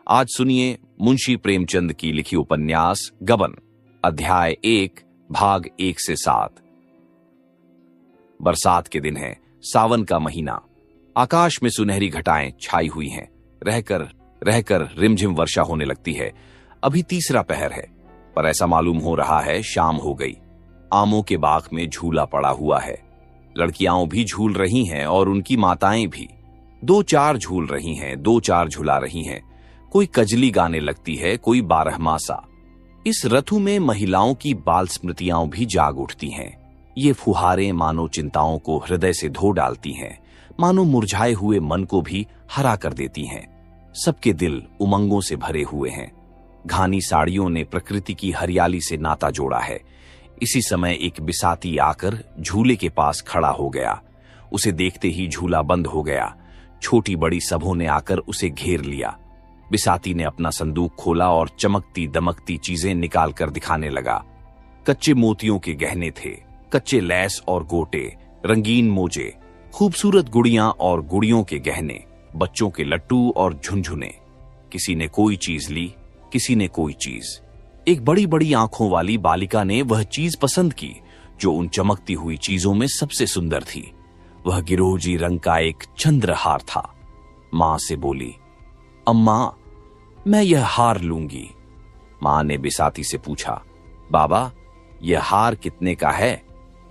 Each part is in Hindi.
आज सुनिए मुंशी प्रेमचंद की लिखी उपन्यास गबन, अध्याय 1, भाग 1 से 7। बरसात के दिन है, सावन का महीना। आकाश में सुनहरी घटाएं छाई हुई हैं। रहकर रिमझिम वर्षा होने लगती है। अभी तीसरा पहर है, पर ऐसा मालूम हो रहा है शाम हो गई। आमों के बाग में झूला पड़ा हुआ है। लड़कियां भी झूल रही हैं और उनकी माताएं भी। 2-4 झूल रही हैं, 2-4 झुला रही हैं। कोई कजली गाने लगती है, कोई बारहमासा। इस ऋतु में महिलाओं की बाल स्मृतियां भी जाग उठती हैं। ये फुहारें मानो चिंताओं को हृदय से धो डालती हैं, मानो मुरझाए हुए मन को भी हरा कर देती हैं। सबके दिल उमंगों से भरे हुए हैं। घानी साड़ियों ने प्रकृति की हरियाली से नाता जोड़ा है। इसी समय एक बिसाती आकर झूले के पास खड़ा हो गया। उसे देखते ही झूला बंद हो गया। छोटी बड़ी सबों ने आकर उसे घेर लिया। बिसाती ने अपना संदूक खोला और चमकती दमकती चीजें निकाल कर दिखाने लगा। कच्चे मोतियों के गहने थे, कच्चे लैस और गोटे, रंगीन मोजे, खूबसूरत गुड़ियां और गुड़ियों के गहने, बच्चों के लट्टू और झुनझुने। किसी ने कोई चीज ली, किसी ने कोई चीज। एक बड़ी बड़ी आंखों वाली बालिका ने वह चीज पसंद की जो उन चमकती हुई चीजों में सबसे सुंदर थी। वह गिरोजी रंग का एक चंद्रहार था। मां से बोली, अम्मा, मैं यह हार लूंगी। मां ने बिसाती से पूछा, बाबा, यह हार कितने का है?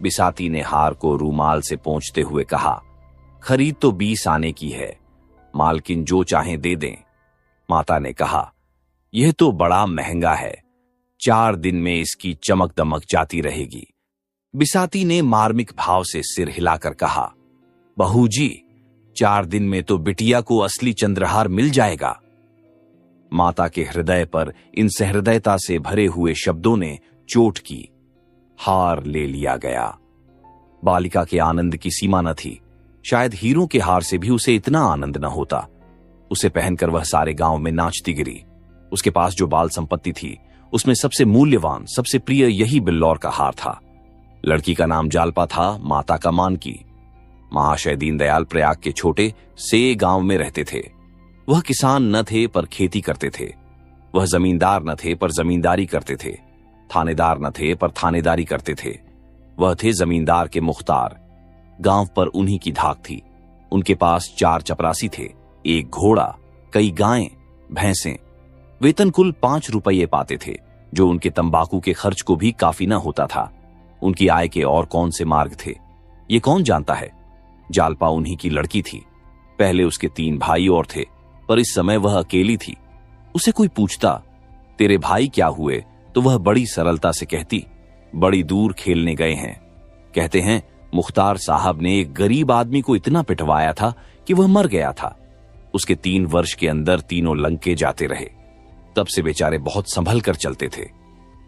बिसाती ने हार को रूमाल से पोंछते हुए कहा, खरीद तो 20 आने की है, मालकिन जो चाहें दे दें। माता ने कहा, यह तो बड़ा महंगा है, 4 दिन में इसकी चमक दमक जाती रहेगी। बिसाती ने मार्मिक भाव से सिर हिलाकर कहा, बहू जी, 4 दिन में तो बिटिया को असली चंद्रहार मिल जाएगा। माता के हृदय पर इन सहृदयता से भरे हुए शब्दों ने चोट की। हार ले लिया गया। बालिका के आनंद की सीमा न थी। शायद हीरों के हार से भी उसे इतना आनंद न होता। उसे पहनकर वह सारे गांव में नाचती गिरी। उसके पास जो बाल संपत्ति थी, उसमें सबसे मूल्यवान, सबसे प्रिय यही बिल्लौर का हार था। लड़की का नाम जालपा था, माता का मानकी। महाशय दीनदयाल प्रयाग के छोटे से गांव में रहते थे। वह किसान न थे पर खेती करते थे। वह जमींदार न थे पर जमींदारी करते थे। थानेदार न थे पर थानेदारी करते थे। वह थे जमींदार के मुख्तार। गांव पर उन्हीं की धाक थी। उनके पास 4 चपरासी थे, 1 घोड़ा, कई गायें, भैंसें। वेतन कुल 5 रुपये पाते थे, जो उनके तंबाकू के खर्च को भी काफी न होता था। उनकी आय के और कौन से मार्ग थे, ये कौन जानता है। जालपा उन्हीं की लड़की थी। पहले उसके 3 भाई और थे, पर इस समय वह अकेली थी। उसे कोई पूछता, तेरे भाई क्या हुए, तो वह बड़ी सरलता से कहती, बड़ी दूर खेलने गए हैं। कहते हैं मुख्तार साहब ने एक गरीब आदमी को इतना पिटवाया था कि वह मर गया था। उसके 3 वर्ष के अंदर तीनों लंके जाते रहे। तब से बेचारे बहुत संभल कर चलते थे।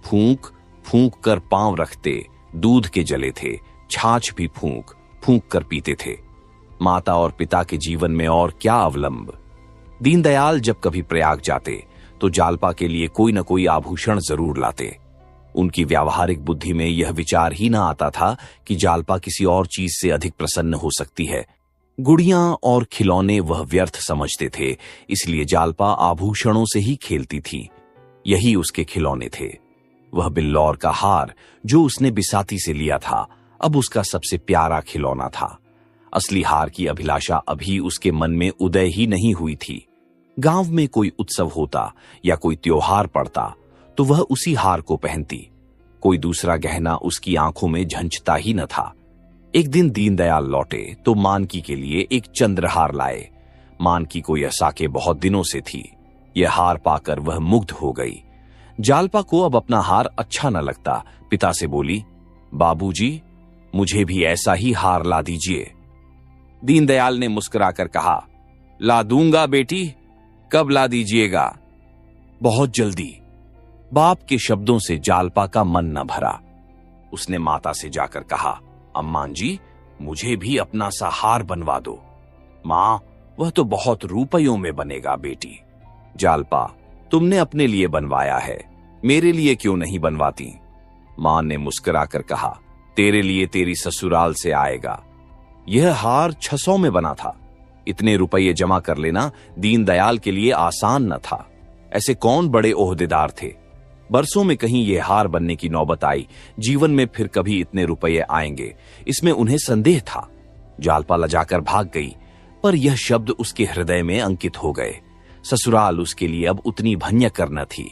फूंक फूंक कर पांव रखते, दूध के जले थे, छाछ भी फूंक फूंक कर पीते थे। माता और पिता के जीवन में और क्या अवलंब। दीनदयाल जब कभी प्रयाग जाते तो जालपा के लिए कोई न कोई आभूषण जरूर लाते। उनकी व्यावहारिक बुद्धि में यह विचार ही न आता था कि जालपा किसी और चीज से अधिक प्रसन्न हो सकती है। गुड़ियां और खिलौने वह व्यर्थ समझते थे, इसलिए जालपा आभूषणों से ही खेलती थी। यही उसके खिलौने थे। वह बिल्लौर का हार जो उसने बिसाती से लिया था, अब उसका सबसे प्यारा खिलौना था। असली हार की अभिलाषा अभी उसके मन में उदय ही नहीं हुई थी। गांव में कोई उत्सव होता या कोई त्योहार पड़ता तो वह उसी हार को पहनती। कोई दूसरा गहना उसकी आंखों में झंझता ही न था। एक दिन दीनदयाल लौटे तो मानकी के लिए एक चंद्रहार लाए। मानकी को यह साके बहुत दिनों से थी। यह हार पाकर वह मुग्ध हो गई। जालपा को अब अपना हार अच्छा न लगता। पिता से बोली, बाबूजी, मुझे भी ऐसा ही हार ला दीजिए। दीनदयाल ने मुस्कुराकर कहा, ला दूंगा बेटी, कब ला दीजिएगा? बहुत जल्दी। बाप के शब्दों से जालपा का मन न भरा। उसने माता से जाकर कहा, अम्मा जी, मुझे भी अपना सा हार बनवा दो। मां, वह तो बहुत रुपयों में बनेगा बेटी। जालपा, तुमने अपने लिए बनवाया है, मेरे लिए क्यों नहीं बनवाती? मां ने मुस्कुराकर कहा, तेरे लिए तेरी ससुराल से आएगा। यह हार 600 में बना था। इतने रुपये जमा कर लेना दीनदयाल के लिए आसान न था। ऐसे कौन बड़े ओहदेदार थे? बरसों में कहीं ये हार बनने की नौबत आई। जीवन में फिर कभी इतने रुपये आएंगे, इसमें उन्हें संदेह था। जालपा लजाकर भाग गई, पर यह शब्द उसके हृदय में अंकित हो गए। ससुराल उसके लिए अब उतनी भंयकर न थी।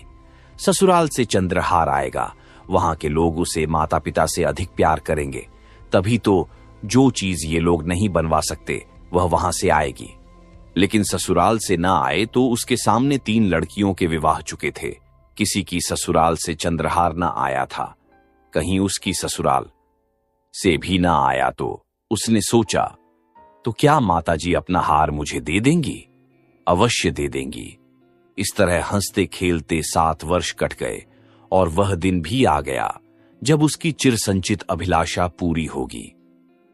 ससुराल से चंद्रहार आएगा, वहां के लोग उसे माता पिता से अधिक प्यार करेंगे। तभी तो जो चीज ये लोग नहीं बनवा सकते वह वहां से आएगी। लेकिन ससुराल से ना आए तो उसके सामने 3 लड़कियों के विवाह चुके थे। किसी की ससुराल से चंद्रहार ना आया था, कहीं उसकी ससुराल से भी ना आया तो उसने सोचा, तो क्या माताजी अपना हार मुझे दे देंगी? अवश्य दे देंगी। इस तरह हंसते खेलते 7 वर्ष कट गए और वह दिन भी आ गया जब उसकी चिरसंचित अभिलाषा पूरी होगी।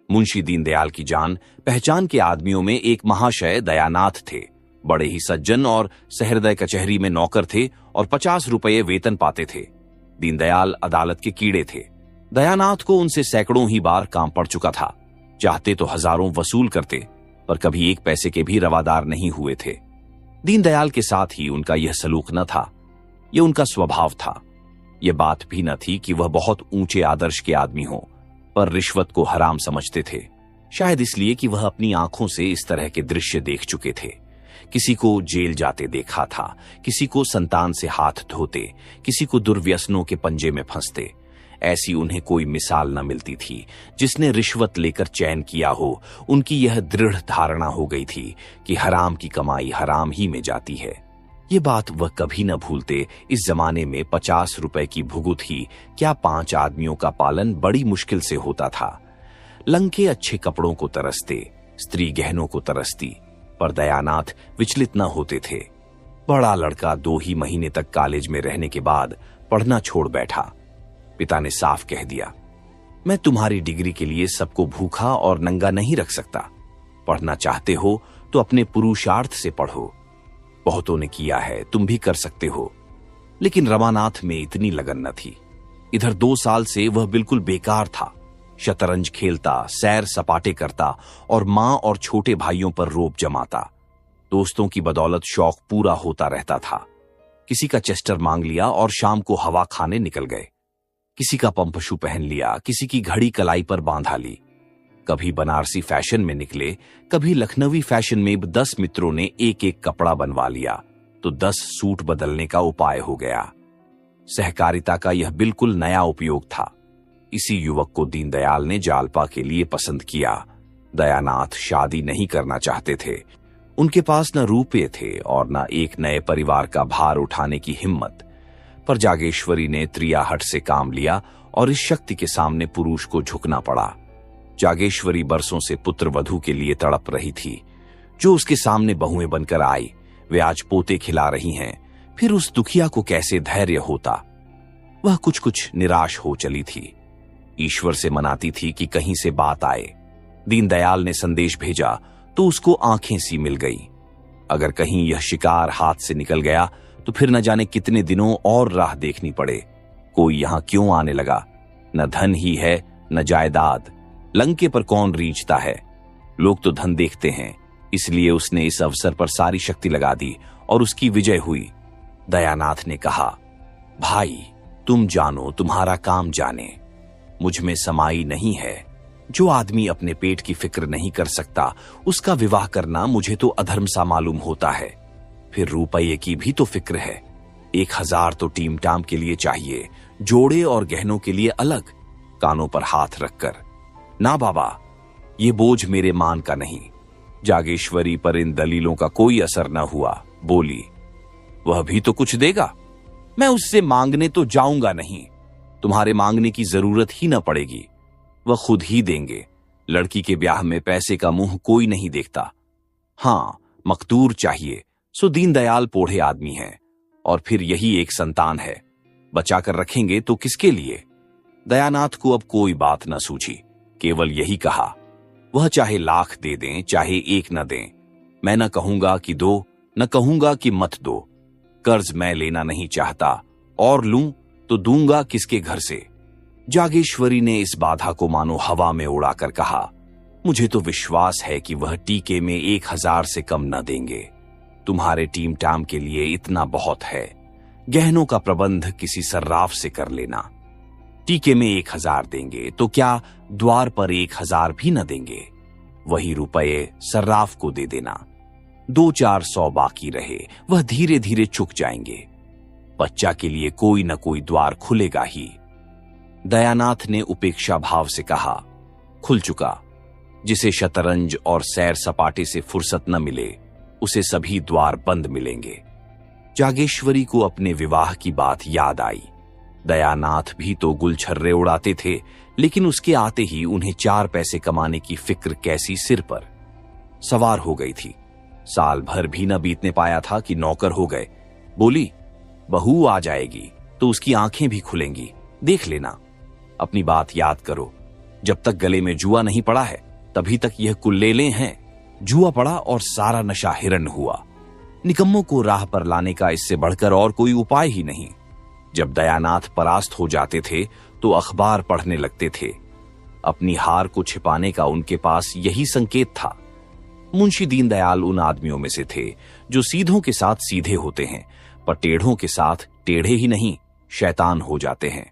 मुंशी दीनदयाल की जान पहचान के आदमियों में एक महाशय दयानाथ थे। बड़े ही सज्जन और सहृदय कचहरी में नौकर थे और 50 रुपये वेतन पाते थे। दीनदयाल अदालत के कीड़े थे। दयानाथ को उनसे सैकड़ों ही बार काम पड़ चुका था। चाहते तो हजारों वसूल करते, पर कभी 1 पैसे के भी रवादार नहीं हुए थे। दीनदयाल के साथ ही उनका यह सलूक न था, यह उनका स्वभाव था। यह बात भी न थी कि वह बहुत ऊंचे आदर्श के आदमी हो, पर रिश्वत को हराम समझते थे। शायद इसलिए कि वह अपनी आंखों से इस तरह के दृश्य देख चुके थे। किसी को जेल जाते देखा था, किसी को संतान से हाथ धोते, किसी को दुर्व्यसनों के पंजे में फंसते। ऐसी उन्हें कोई मिसाल न मिलती थी जिसने रिश्वत लेकर चैन किया हो। उनकी यह दृढ़ धारणा हो गई थी कि हराम की कमाई हराम ही में जाती है। ये बात वह कभी न भूलते। इस जमाने में 50 रुपए की भुगुत ही क्या 5 आदमियों का पालन बड़ी मुश्किल से होता था। लंके अच्छे कपड़ों को तरसते, स्त्री गहनों को तरसती, पर दयानाथ विचलित न होते थे। बड़ा लड़का 2 ही महीने तक कॉलेज में रहने के बाद पढ़ना छोड़ बैठा। पिता ने साफ कह दिया, मैं तुम्हारी डिग्री के लिए सबको भूखा और नंगा नहीं रख सकता। पढ़ना चाहते हो तो अपने पुरुषार्थ से पढ़ो। बहुतों ने किया है, तुम भी कर सकते हो। लेकिन रमानाथ में इतनी लगन न थी। इधर 2 साल से वह बिल्कुल बेकार था। शतरंज खेलता, सैर सपाटे करता और मां और छोटे भाइयों पर रोब जमाता। दोस्तों की बदौलत शौक पूरा होता रहता था। किसी का चेस्टर मांग लिया और शाम को हवा खाने निकल गए। किसी का पंपशू पहन लिया, किसी की घड़ी कलाई पर बांधा ली। कभी बनारसी फैशन में निकले, कभी लखनवी फैशन में 10 मित्रों ने एक कपड़ा बनवा लिया तो 10 सूट बदलने का उपाय हो गया। सहकारिता का यह बिल्कुल नया उपयोग था। इसी युवक को दीनदयाल ने जालपा के लिए पसंद किया। दयानाथ शादी नहीं करना चाहते थे। उनके पास न रुपये थे और न एक नए परिवार का भार उठाने की हिम्मत। पर जागेश्वरी ने त्रियाहट से काम लिया और इस शक्ति के सामने पुरुष को झुकना पड़ा। जागेश्वरी बरसों से पुत्र वधू के लिए तड़प रही थी। जो उसके सामने बहुएं बनकर आई, वे आज पोते खिला रही हैं। फिर उस दुखिया को कैसे धैर्य होता? वह कुछ कुछ निराश हो चली थी। ईश्वर से मनाती थी कि कहीं से बात आए। दीनदयाल ने संदेश भेजा तो उसको आंखें सी मिल गई। अगर कहीं यह शिकार हाथ से निकल गया तो फिर न जाने कितने दिनों और राह देखनी पड़े। कोई यहां क्यों आने लगा? न धन ही है न जायदाद। लंके पर कौन रींचता है? लोग तो धन देखते हैं। इसलिए उसने इस अवसर पर सारी शक्ति लगा दी और उसकी विजय हुई। दयानाथ ने कहा, भाई तुम जानो तुम्हारा काम जाने। मुझ में समाई नहीं है। जो आदमी अपने पेट की फिक्र नहीं कर सकता उसका विवाह करना मुझे तो अधर्म सा मालूम होता है। फिर रुपये की भी तो फिक्र है। 1000 तो टीम टाम के लिए चाहिए, जोड़े और गहनों के लिए अलग। कानों पर हाथ रखकर, ना बाबा, ये बोझ मेरे मान का नहीं। जागेश्वरी पर इन दलीलों का कोई असर न हुआ। बोली, वह भी तो कुछ देगा। मैं उससे मांगने तो जाऊंगा नहीं। तुम्हारे मांगने की जरूरत ही न पड़ेगी। वह खुद ही देंगे। लड़की के ब्याह में पैसे का मुंह कोई नहीं देखता। हां, मकदूर चाहिए सो दीनदयाल पोढ़े आदमी हैं और फिर यही एक संतान है। बचा कर रखेंगे तो किसके लिए? दयानाथ को अब कोई बात न सूझी। केवल यही कहा, वह चाहे लाख दे दें चाहे 1 न दें। मैं न कहूंगा कि दो, न कहूंगा कि मत दो। कर्ज मैं लेना नहीं चाहता, और लूं तो दूंगा किसके घर से? जागेश्वरी ने इस बाधा को मानो हवा में उड़ाकर कहा, मुझे तो विश्वास है कि वह टीके में 1000 से कम न देंगे। तुम्हारे टीम टाम के लिए इतना बहुत है। गहनों का प्रबंध किसी सर्राफ से कर लेना। टीके में 1000 देंगे तो क्या द्वार पर 1000 भी न देंगे? वही रुपये सर्राफ को दे देना। 200-400 बाकी रहे, वह धीरे धीरे चुक जाएंगे। बच्चा के लिए कोई न कोई द्वार खुलेगा ही। दयानाथ ने उपेक्षा भाव से कहा, खुल चुका। जिसे शतरंज और सैर सपाटे से फुर्सत न मिले, उसे सभी द्वार बंद मिलेंगे। जागेश्वरी को अपने विवाह की बात याद आई। दयानाथ भी तो गुलछर्रे उड़ाते थे, लेकिन उसके आते ही उन्हें 4 पैसे कमाने की फिक्र कैसी सिर पर सवार हो गई थी। साल भर भी न बीतने पाया था कि नौकर हो गए। बोली, बहू आ जाएगी तो उसकी आंखें भी खुलेंगी, देख लेना। अपनी बात याद करो, जब तक गले में जुआ नहीं पड़ा है तभी तक यह कुल्लेले हैं। जुआ पड़ा और सारा नशा हिरण हुआ। निकम्मों को राह पर लाने का इससे बढ़कर और कोई उपाय ही नहीं। जब दयानाथ परास्त हो जाते थे तो अखबार पढ़ने लगते थे। अपनी हार को छिपाने का उनके पास यही संकेत था। मुंशी दीनदयाल उन आदमियों में से थे जो सीधों के साथ सीधे होते हैं, पर टेढ़ों के साथ टेढ़े ही नहीं, शैतान हो जाते हैं।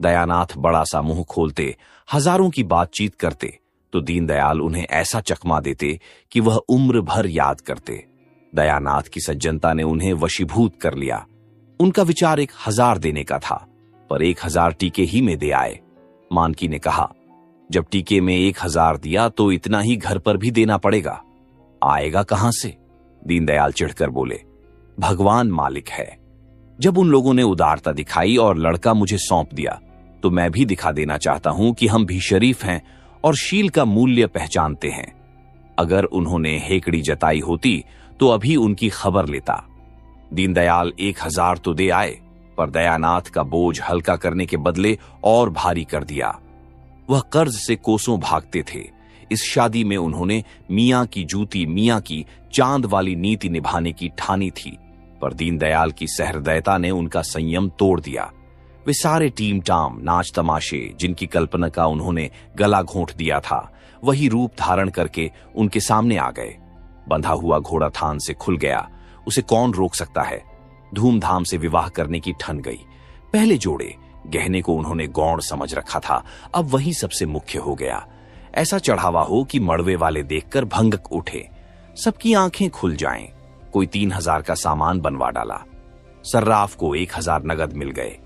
दयानाथ बड़ा सा मुंह खोलते, हजारों की बातचीत करते तो दीनदयाल उन्हें ऐसा चकमा देते कि वह उम्र भर याद करते। दयानाथ की सज्जनता ने उन्हें वशीभूत कर लिया। उनका विचार 1000 देने का था, पर 1000 टीके ही में दे आए। मानकी ने कहा, जब टीके में 1000 दिया तो इतना ही घर पर भी देना पड़ेगा। आएगा कहां से? दीनदयाल चिढ़कर बोले, भगवान मालिक है। जब उन लोगों ने उदारता दिखाई और लड़का मुझे सौंप दिया तो मैं भी दिखा देना चाहता हूं कि हम भी शरीफ हैं और शील का मूल्य पहचानते हैं। अगर उन्होंने हेकड़ी जताई होती तो अभी उनकी खबर लेता। दीनदयाल 1000 तो दे आए, पर दयानाथ का बोझ हल्का करने के बदले और भारी कर दिया। वह कर्ज से कोसों भागते थे। इस शादी में उन्होंने मियां की जूती मियां की चांद वाली नीति निभाने की ठानी थी, पर दीनदयाल की सहृदयता ने उनका संयम तोड़ दिया। वे सारे टीम टाम, नाच तमाशे, जिनकी कल्पना का उन्होंने गला घोंट दिया था, वही रूप धारण करके उनके सामने आ गए। बंधा हुआ घोड़ा थान से खुल गया, उसे कौन रोक सकता है। धूमधाम से विवाह करने की ठन गई। पहले जोड़े गहने को उन्होंने गौण समझ रखा था, अब वही सबसे मुख्य हो गया। ऐसा चढ़ावा हो कि मड़वे वाले देखकर भंगक उठे, सबकी आंखें खुल जाएं। कोई 3000 का सामान बनवा डाला। सर्राफ को 1000 नगद मिल गए।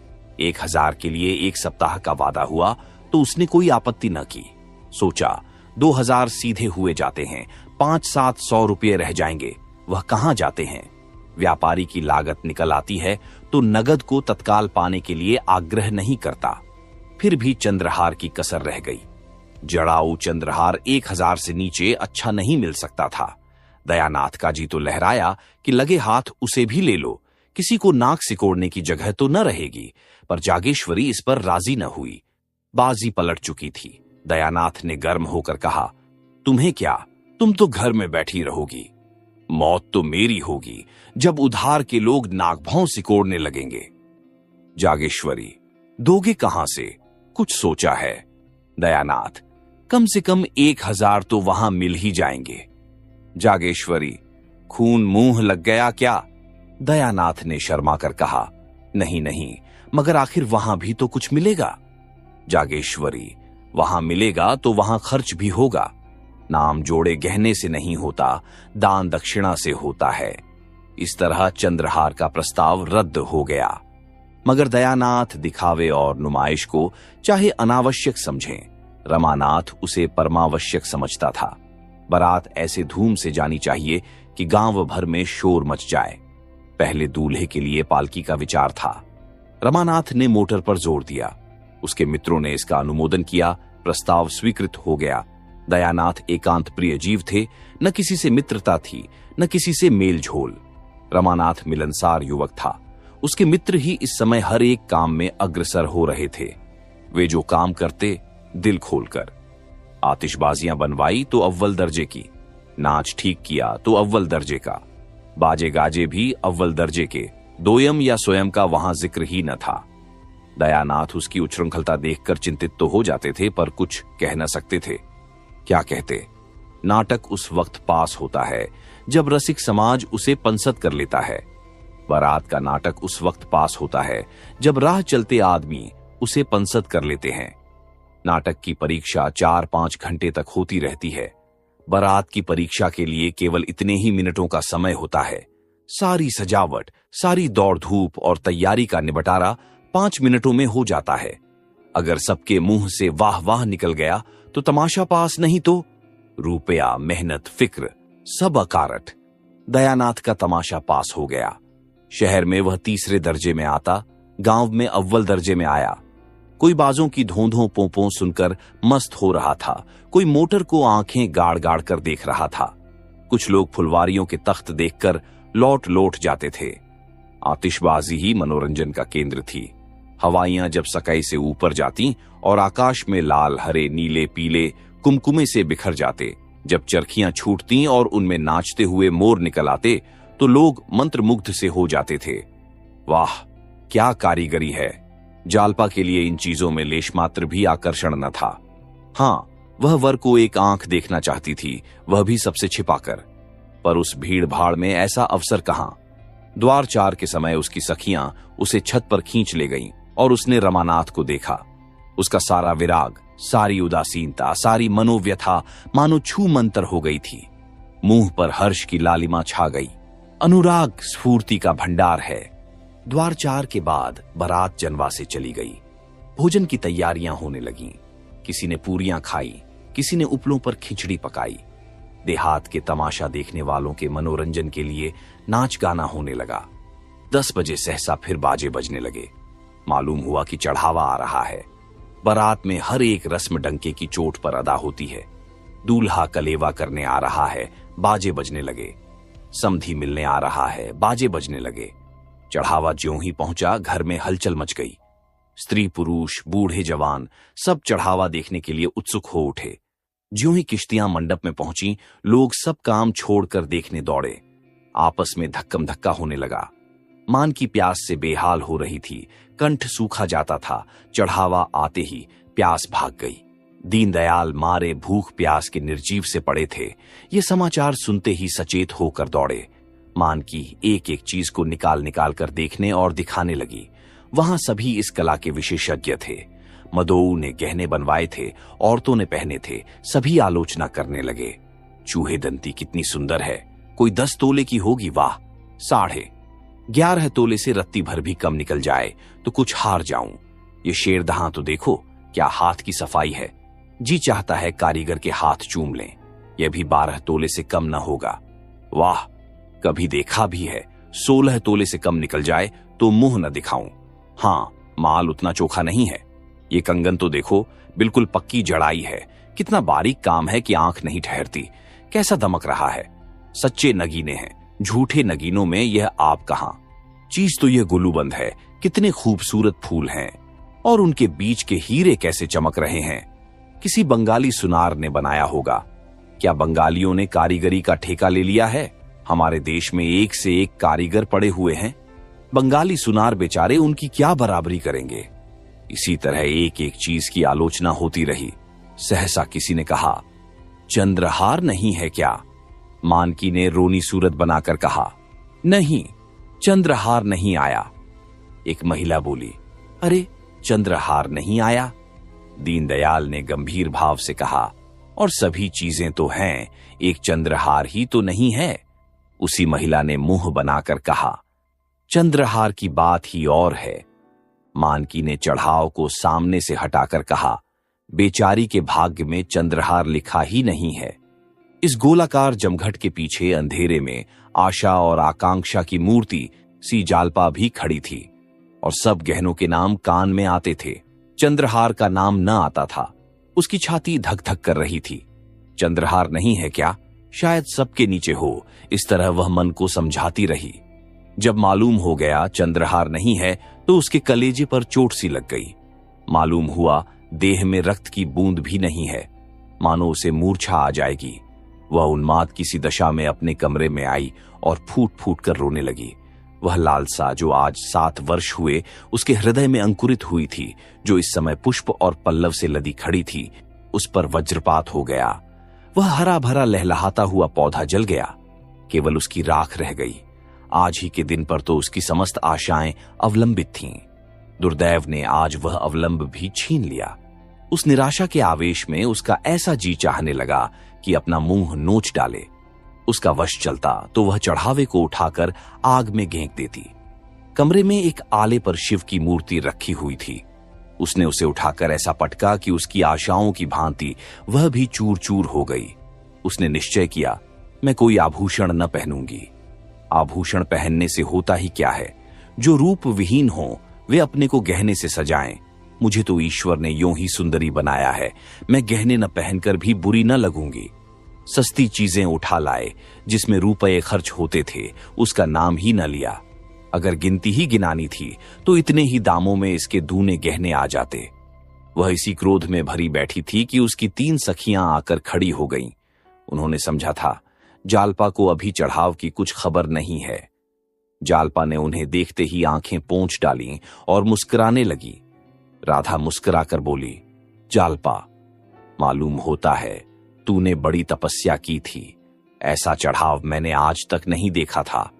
1000 के लिए 1 सप्ताह का वादा हुआ तो उसने कोई आपत्ति न की। सोचा 2000 सीधे हुए जाते हैं, 500-700 रुपये रह जाएंगे, वह कहां जाते हैं। व्यापारी की लागत निकल आती है तो नगद को तत्काल पाने के लिए आग्रह नहीं करता। फिर भी चंद्रहार की कसर रह गई। जड़ाऊ चंद्रहार 1000 से नीचे अच्छा नहीं मिल सकता था। दयानाथ का जी तो लहराया कि लगे हाथ उसे भी ले लो, किसी को नाक सिकोड़ने की जगह तो न रहेगी। पर जागेश्वरी इस पर राजी न हुई। बाजी पलट चुकी थी। दयानाथ ने गर्म होकर कहा, तुम्हें क्या, तुम तो घर में बैठी रहोगी। मौत तो मेरी होगी जब उधार के लोग नाक भौं सिकोड़ने लगेंगे। जागेश्वरी, दोगे कहां से? कुछ सोचा है? दयानाथ, कम से कम 1000 तो वहां मिल ही जाएंगे। जागेश्वरी, खून मुंह लग गया क्या? दयानाथ ने शर्मा कर कहा, नहीं नहीं, मगर आखिर वहां भी तो कुछ मिलेगा। जागेश्वरी, वहां मिलेगा तो वहां खर्च भी होगा। नाम जोड़े गहने से नहीं होता, दान दक्षिणा से होता है। इस तरह चंद्रहार का प्रस्ताव रद्द हो गया। मगर दयानाथ दिखावे और नुमाइश को चाहे अनावश्यक समझें, रमानाथ उसे परमावश्यक समझता था। बारात ऐसे धूम से जानी चाहिए कि गांव भर में शोर मच जाए। पहले दूल्हे के लिए पालकी का विचार था। रमानाथ ने मोटर पर जोर दिया। उसके मित्रों ने इसका अनुमोदन किया। प्रस्ताव स्वीकृत हो गया। दयानाथ एकांत प्रिय जीव थे, न किसी से मित्रता थी, न किसी से मेल झोल। रमानाथ मिलनसार युवक था। उसके मित्र ही इस समय हर एक काम में अग्रसर हो रहे थे। वे जो काम करते दिल खोलकर। आतिशबाजियां बनवाई तो अव्वल दर्जे की, नाच ठीक किया तो अव्वल दर्जे का, बाजे गाजे भी अव्वल दर्जे के, दोयम या स्वयं का वहां जिक्र ही न था। दयानाथ उसकी उच्छृंखलता देखकर चिंतित तो हो जाते थे, पर कुछ कह न सकते थे। क्या कहते? नाटक उस वक्त पास होता है जब रसिक समाज उसे पंसद कर लेता है। बारात का नाटक उस वक्त पास होता है जब राह चलते आदमी उसे पंसद कर लेते हैं। नाटक की परीक्षा 4-5 घंटे तक होती रहती है। बारात की परीक्षा के लिए केवल इतने ही मिनटों का समय होता है। सारी सजावट, सारी दौड़ धूप और तैयारी का निबटारा 5 मिनटों में हो जाता है। अगर सबके मुंह से वाह वाह निकल गया तो तमाशा पास, नहीं तो रुपया, मेहनत, फिक्र सब अकारट। दयानाथ का तमाशा पास हो गया। शहर में वह 3रे दर्जे में आता, गांव में अव्वल दर्जे में आया। कोई बाजों की धोंधों पोंपों सुनकर मस्त हो रहा था, कोई मोटर को आंखें गाड़ गाड़ कर देख रहा था। कुछ लोग फुलवारियों के तख्त देखकर लौट लौट जाते थे। आतिशबाजी ही मनोरंजन का केंद्र थी। हवाइयां जब सकई से ऊपर जाती और आकाश में लाल, हरे, नीले, पीले कुमकुमे से बिखर जाते, जब चरखियां छूटती और उनमें नाचते हुए मोर निकल आते, तो लोग मंत्रमुग्ध से हो जाते थे। वाह, क्या कारीगरी है! जालपा के लिए इन चीजों में लेश मात्र भी आकर्षण न था। हाँ, वह वर को एक आंख देखना चाहती थी, वह भी सबसे छिपाकर। पर उस भीड़ भाड़ में ऐसा अवसर कहां। द्वार 4 के समय उसकी सखियां उसे छत पर खींच ले गईं और उसने रमानाथ को देखा। उसका सारा विराग, सारी उदासीनता, सारी मनोव्यथा मानो छू मंतर हो गई थी। मुंह पर हर्ष की लालिमा छा गई। अनुराग स्फूर्ति का भंडार है। द्वार 4 के बाद बारात जनवा से चली गई। भोजन की तैयारियां होने लगीं। किसी ने पूरियां खाई, किसी ने उपलों पर खिचड़ी पकाई। देहात के तमाशा देखने वालों के मनोरंजन के लिए नाच गाना होने लगा। 10 बजे सहसा फिर बाजे बजने लगे। मालूम हुआ कि चढ़ावा आ रहा है। बारात में हर एक रस्म डंके की चोट पर अदा होती है। दूल्हा कलेवा करने आ रहा है, बाजे बजने लगे। समधी मिलने आ रहा है, बाजे बजने लगे। चढ़ावा ज्यों ही पहुंचा, घर में हलचल मच गई। स्त्री पुरुष, बूढ़े जवान सब चढ़ावा देखने के लिए उत्सुक हो उठे। ज्यों ही किश्तियां मंडप में पहुंची, लोग सब काम छोड़कर देखने दौड़े। आपस में धक्कम धक्का होने लगा। मान की प्यास से बेहाल हो रही थी, कंठ सूखा जाता था। चढ़ावा आते ही प्यास भाग गई। दीनदयाल मारे भूख प्यास के निर्जीव से पड़े थे। ये समाचार सुनते ही सचेत होकर दौड़े। मान की एक एक चीज को निकाल निकाल कर देखने और दिखाने लगी। वहां सभी इस कला के विशेषज्ञ थे। मदोऊ ने गहने बनवाए थे, औरतों ने पहने थे। सभी आलोचना करने लगे। चूहे दंती कितनी सुंदर है, कोई 10 तोले की होगी, वाह। 11.5 तोले से रत्ती भर भी कम निकल जाए तो कुछ हार जाऊं। ये शेरदहां तो देखो, क्या हाथ की सफाई है। जी चाहता है कारीगर के हाथ चूम लें। यह भी 12 तोले से कम न होगा। वाह, कभी देखा भी है। 16 तोले से कम निकल जाए तो मुंह न दिखाऊं। हाँ, माल उतना चोखा नहीं है। ये कंगन तो देखो, बिल्कुल पक्की जड़ाई है। कितना बारीक काम है कि आंख नहीं ठहरती। कैसा दमक रहा है। सच्चे नगीने हैं, झूठे नगीनों में यह आप कहां। चीज तो यह गुलूबंद है। कितने खूबसूरत फूल हैं और उनके बीच के हीरे कैसे चमक रहे हैं। किसी बंगाली सुनार ने बनाया होगा। क्या बंगालियों ने कारीगरी का ठेका ले लिया है। हमारे देश में एक से एक कारीगर पड़े हुए हैं। बंगाली सुनार बेचारे उनकी क्या बराबरी करेंगे। इसी तरह एक एक चीज की आलोचना होती रही। सहसा किसी ने कहा, चंद्रहार नहीं है क्या। मानकी ने रोनी सूरत बनाकर कहा, नहीं, चंद्रहार नहीं आया। एक महिला बोली, अरे चंद्रहार नहीं आया। दीनदयाल ने गंभीर भाव से कहा, और सभी चीजें तो हैं, एक चंद्रहार ही तो नहीं है। उसी महिला ने मुंह बनाकर कहा, चंद्रहार की बात ही और है। मानकी ने चढ़ाव को सामने से हटाकर कहा, बेचारी के भाग्य में चंद्रहार लिखा ही नहीं है। इस गोलाकार जमघट के पीछे अंधेरे में आशा और आकांक्षा की मूर्ति सी जालपा भी खड़ी थी और सब गहनों के नाम कान में आते थे। चंद्रहार का नाम न आता था। उसकी छाती धक धक कर रही थी। चंद्रहार नहीं है क्या, शायद सबके नीचे हो। इस तरह वह मन को समझाती रही। जब मालूम हो गया चंद्रहार नहीं है तो उसके कलेजे पर चोट सी लग गई। मालूम हुआ देह में रक्त की बूंद भी नहीं है, मानो उसे मूर्छा आ जाएगी। वह उन्माद किसी दशा में अपने कमरे में आई और फूट फूट कर रोने लगी। वह लालसा जो आज 7 वर्ष हुए उसके हृदय में अंकुरित हुई थी, जो इस समय पुष्प और पल्लव से लदी खड़ी थी, उस पर वज्रपात हो गया। वह हरा भरा लहलहाता हुआ पौधा जल गया। केवल उसकी राख रह गई। आज ही के दिन पर तो उसकी समस्त आशाएं अवलंबित थीं। दुर्दैव ने आज वह अवलंब भी छीन लिया। उस निराशा के आवेश में उसका ऐसा जी चाहने लगा कि अपना मुंह नोच डाले। उसका वश चलता तो वह चढ़ावे को उठाकर आग में घेंक देती। कमरे में एक आले पर शिव की मूर्ति रखी हुई थी। उसने उसे उठाकर ऐसा पटका कि उसकी आशाओं की भांति वह भी चूर चूर हो गई। उसने निश्चय किया, मैं कोई आभूषण न पहनूंगी। आभूषण पहनने से होता ही क्या है? जो रूप विहीन हो वे अपने को गहने से सजाएं। मुझे तो ईश्वर ने यूं ही सुंदरी बनाया है, मैं गहने न पहनकर भी बुरी न लगूंगी। सस्ती चीजें उठा लाए, जिसमें रुपए खर्च होते थे, उसका नाम ही न लिया। अगर गिनती ही गिनानी थी तो इतने ही दामों में इसके दूने गहने आ जाते। वह इसी क्रोध में भरी बैठी थी कि उसकी 3 सखियां आकर खड़ी हो गईं। उन्होंने समझा था जालपा को अभी चढ़ाव की कुछ खबर नहीं है। जालपा ने उन्हें देखते ही आंखें पोंछ डाली और मुस्कुराने लगी। राधा मुस्कुराकर बोली, जालपा, मालूम होता है तूने बड़ी तपस्या की थी। ऐसा चढ़ाव मैंने आज तक नहीं देखा था।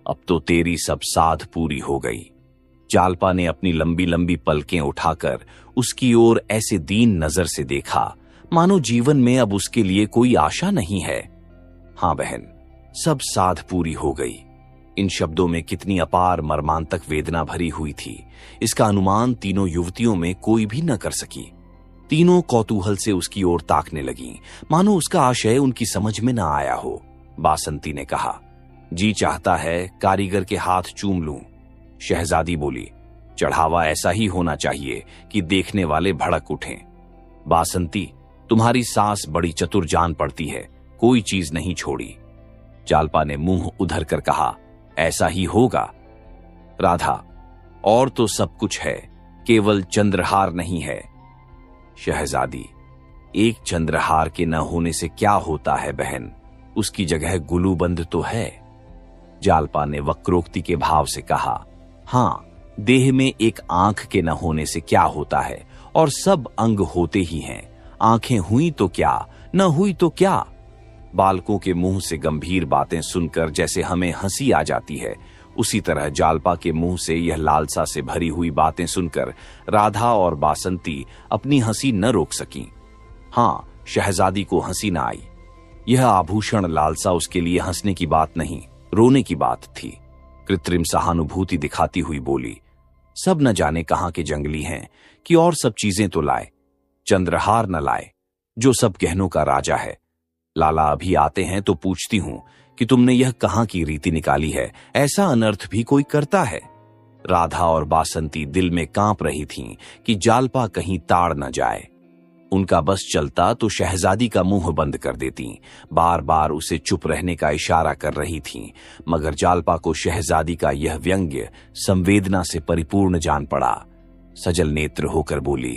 अब तो तेरी सब साध पूरी हो गई। जालपा ने अपनी लंबी लंबी पलकें उठाकर उसकी ओर ऐसे दीन नजर से देखा मानो जीवन में अब उसके लिए कोई आशा नहीं है। हां बहन, सब साध पूरी हो गई। इन शब्दों में कितनी अपार मर्मांतक वेदना भरी हुई थी, इसका अनुमान तीनों युवतियों में कोई भी न कर सकी। तीनों कौतूहल से उसकी ओर ताकने लगीं, मानो उसका आशय उनकी समझ में न आया हो। बासंती ने कहा, जी चाहता है कारीगर के हाथ चूम लूं। शहजादी बोली, चढ़ावा ऐसा ही होना चाहिए कि देखने वाले भड़क उठें। बासंती, तुम्हारी सास बड़ी चतुर जान पड़ती है, कोई चीज नहीं छोड़ी। जालपा ने मुंह उधर कर कहा, ऐसा ही होगा। राधा, और तो सब कुछ है, केवल चंद्रहार नहीं है। शहजादी, एक चंद्रहार के न होने से क्या होता है बहन, उसकी जगह गुलूबंद तो है। जालपा ने वक्रोक्ति के भाव से कहा, हां, देह में एक आंख के न होने से क्या होता है, और सब अंग होते ही हैं। आंखें हुई तो क्या, न हुई तो क्या। बालकों के मुंह से गंभीर बातें सुनकर जैसे हमें हंसी आ जाती है, उसी तरह जालपा के मुंह से यह लालसा से भरी हुई बातें सुनकर राधा और बासंती अपनी हंसी न रोक सकीं। हां, शहजादी को हंसी न आई। यह आभूषण लालसा उसके लिए हंसने की बात नहीं, रोने की बात थी। कृत्रिम सहानुभूति दिखाती हुई बोली, सब न जाने कहां के जंगली हैं कि और सब चीजें तो लाए, चंद्रहार न लाए, जो सब गहनों का राजा है। लाला अभी आते हैं तो पूछती हूं कि तुमने यह कहां की रीति निकाली है, ऐसा अनर्थ भी कोई करता है। राधा और बासंती दिल में कांप रही थीं कि जालपा कहीं ताड़ न जाए। उनका बस चलता तो शहजादी का मुंह बंद कर देती, बार बार उसे चुप रहने का इशारा कर रही थीं, मगर जालपा को शहजादी का यह व्यंग्य संवेदना से परिपूर्ण जान पड़ा। सजल नेत्र होकर बोली,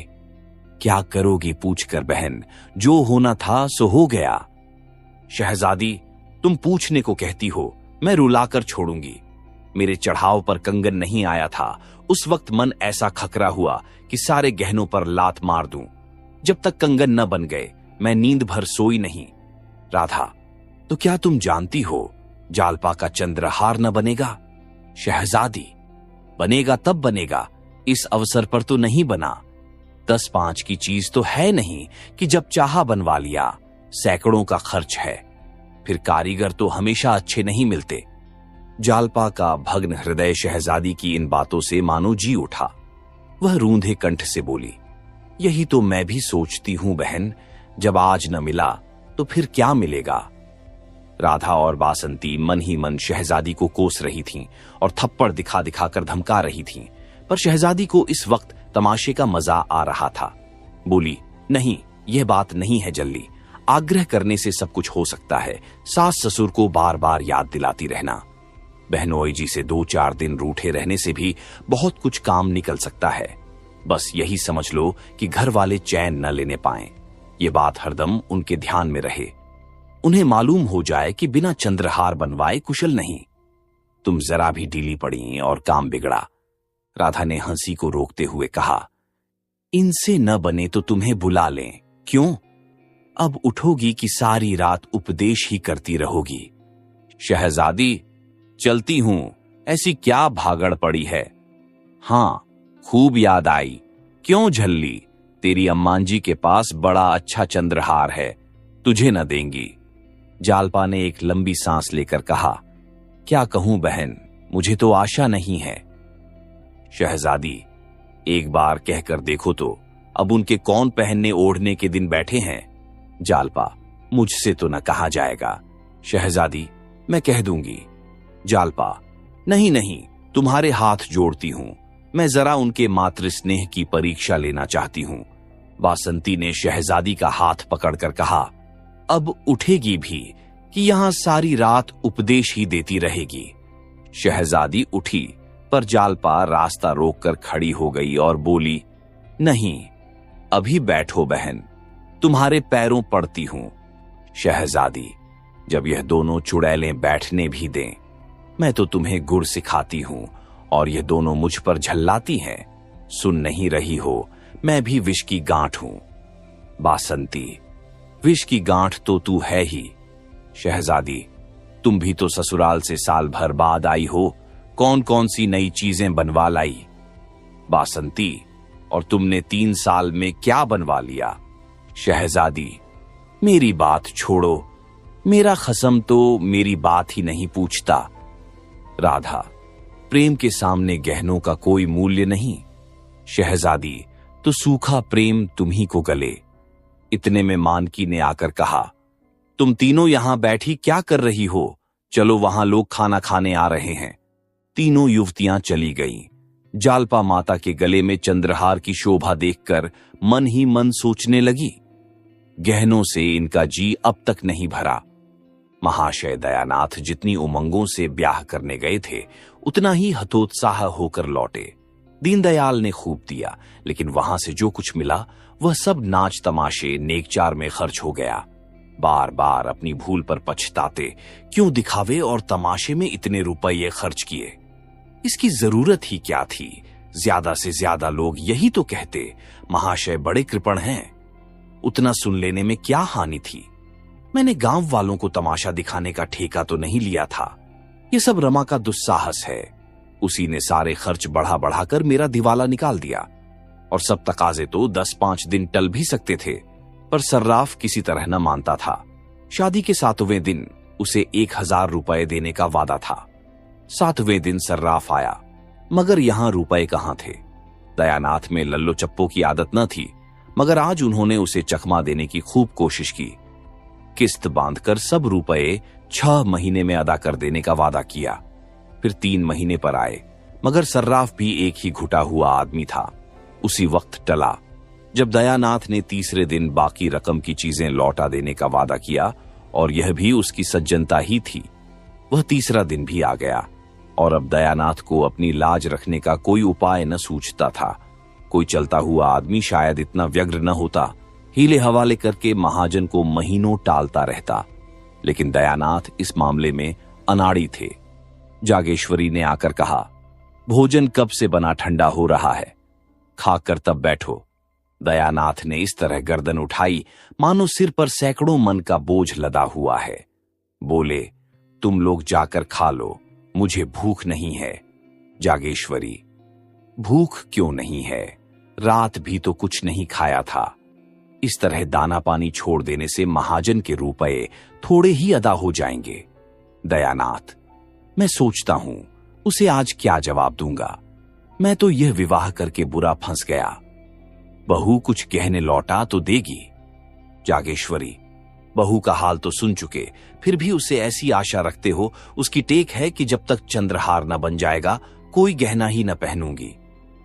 क्या करोगी पूछकर बहन, जो होना था सो हो गया। शहजादी, तुम पूछने को कहती हो, मैं रुलाकर छोड़ूंगी। मेरे चढ़ाव पर कंगन नहीं आया था, उस वक्त मन ऐसा खकरा हुआ कि सारे गहनों पर लात मार दूं। जब तक कंगन न बन गए मैं नींद भर सोई नहीं। राधा, तो क्या तुम जानती हो जालपा का चंद्रहार न बनेगा? शहजादी, बनेगा तब बनेगा, इस अवसर पर तो नहीं बना। 10-5 की चीज तो है नहीं कि जब चाहा बनवा लिया। सैकड़ों का खर्च है, फिर कारीगर तो हमेशा अच्छे नहीं मिलते। जालपा का भग्न हृदय शहजादी की इन बातों से मानो जी उठा। वह रूंधे कंठ से बोली, यही तो मैं भी सोचती हूं बहन, जब आज न मिला तो फिर क्या मिलेगा। राधा और बासंती मन ही मन शहजादी को कोस रही थीं और थप्पड़ दिखा दिखाकर धमका रही थीं, पर शहजादी को इस वक्त तमाशे का मजा आ रहा था। बोली, नहीं, यह बात नहीं है जल्दी, आग्रह करने से सब कुछ हो सकता है। सास ससुर को बार बार याद दिलाती रहना, बहनोई जी से 2-4 दिन रूठे रहने से भी बहुत कुछ काम निकल सकता है। बस यही समझ लो कि घर वाले चैन न लेने पाएं। ये बात हरदम उनके ध्यान में रहे। उन्हें मालूम हो जाए कि बिना चंद्रहार बनवाए कुशल नहीं। तुम जरा भी ढीली पड़ी और काम बिगड़ा। राधा ने हंसी को रोकते हुए कहा, इनसे न बने तो तुम्हें बुला लें। क्यों? अब उठोगी कि सारी रात उपदेश ही करती रहोगी। शहजादी, चलती हूं, ऐसी क्या भागड़ पड़ी है? हाँ, खूब याद आई। क्यों झल्ली? तेरी अम्मांजी के पास बड़ा अच्छा चंद्रहार है, तुझे न देंगी। जालपा ने एक लंबी सांस लेकर कहा, क्या कहूं बहन, मुझे तो आशा नहीं है। शहजादी, एक बार कहकर देखो तो, अब उनके कौन पहनने ओढ़ने के दिन बैठे हैं? जालपा, मुझसे तो न कहा जाएगा। शहजादी, मैं कह दूंगी। जालपा, नहीं नहीं, तुम्हारे हाथ जोड़ती हूं, मैं जरा उनके मातृ स्नेह की परीक्षा लेना चाहती हूं। वासंती ने शहजादी का हाथ पकड़कर कहा, अब उठेगी भी कि यहां सारी रात उपदेश ही देती रहेगी? शहजादी उठी, पर जालपा रास्ता रोककर खड़ी हो गई और बोली, नहीं, अभी बैठो बहन, तुम्हारे पैरों पड़ती हूं। शहजादी, जब यह दोनों चुड़ैलें बैठने भी दें, मैं तो तुम्हें गुर सिखाती हूं और ये दोनों मुझ पर झल्लाती हैं। सुन नहीं रही हो, मैं भी विष की गांठ हूं। बासंती, विष की गांठ तो तू है ही। शहजादी, तुम भी तो ससुराल से साल भर बाद आई हो, कौन कौन सी नई चीजें बनवा लाई? बासंती, और तुमने 3 साल में क्या बनवा लिया? शहजादी, मेरी बात छोड़ो, मेरा खसम तो मेरी बात ही नहीं पूछता। राधा, प्रेम के सामने गहनों का कोई मूल्य नहीं। शहजादी, तो सूखा प्रेम तुम ही को गले। इतने में मानकी ने आकर कहा, तुम तीनों यहां बैठी क्या कर रही हो? चलो, वहां लोग खाना खाने आ रहे हैं। तीनों युवतियां चली गईं। जालपा माता के गले में चंद्रहार की शोभा देखकर मन ही मन सोचने लगी, गहनों से इनका जी अब तक नहीं भरा। महाशय दयानाथ जितनी उमंगों से ब्याह करने गए थे, उतना ही हतोत्साह होकर लौटे। दीनदयाल ने खूब दिया, लेकिन वहां से जो कुछ मिला वह सब नाच तमाशे नेकचार में खर्च हो गया। बार बार अपनी भूल पर पछताते, क्यों दिखावे और तमाशे में इतने रुपये खर्च किए? इसकी जरूरत ही क्या थी? ज्यादा से ज्यादा लोग यही तो कहते, महाशय बड़े कृपण हैं। उतना सुन लेने में क्या हानि थी? मैंने गांव वालों को तमाशा दिखाने का ठेका तो नहीं लिया था। ये सब रमा का दुस्साहस है। उसी ने सारे खर्च बढ़ा बढ़ाकर मेरा दिवाला निकाल दिया। और सब तकाजे तो 10-5 दिन टल भी सकते थे, पर सर्राफ किसी तरह न मानता था। शादी के 7वें दिन उसे 1000 रुपए देने का वादा था। 7वें दिन सर्राफ आया, मगर यहां रुपए कहां थे? दयानाथ में लल्लो चप्पो की आदत न थी, मगर आज उन्होंने उसे चकमा देने की खूब कोशिश की। किस्त बांधकर सब रुपए 6 महीने में अदा कर देने का वादा किया। फिर 3 महीने पर आए, मगर सर्राफ भी एक ही घुटा हुआ आदमी था। उसी वक्त टला। जब दयानाथ ने तीसरे दिन बाकी रकम की चीजें लौटा देने का वादा किया, और यह भी उसकी सज्जनता ही थी, वह तीसरा दिन भी आ गया। और अब दयानाथ को अपनी लाज रखने का कोई उपाय न सूझता था। कोई चलता हुआ आदमी शायद इतना व्यग्र न होता, हीले हवाले करके महाजन को महीनों टालता रहता। लेकिन दयानाथ इस मामले में अनाड़ी थे। जागेश्वरी ने आकर कहा, भोजन कब से बना ठंडा हो रहा है, खाकर तब बैठो। दयानाथ ने इस तरह गर्दन उठाई मानो सिर पर सैकड़ों मन का बोझ लदा हुआ है। बोले, तुम लोग जाकर खा लो, मुझे भूख नहीं है। जागेश्वरी, भूख क्यों नहीं है? रात भी तो कुछ नहीं खाया था। इस तरह दाना पानी छोड़ देने से महाजन के रुपए थोड़े ही अदा हो जाएंगे। दयानाथ, मैं सोचता हूं उसे आज क्या जवाब दूंगा। मैं तो यह विवाह करके बुरा फंस गया। बहू कुछ कहने लौटा तो देगी। जागेश्वरी, बहू का हाल तो सुन चुके, फिर भी उसे ऐसी आशा रखते हो? उसकी टेक है कि जब तक चंद्रहार न बन जाएगा कोई गहना ही न पहनूंगी।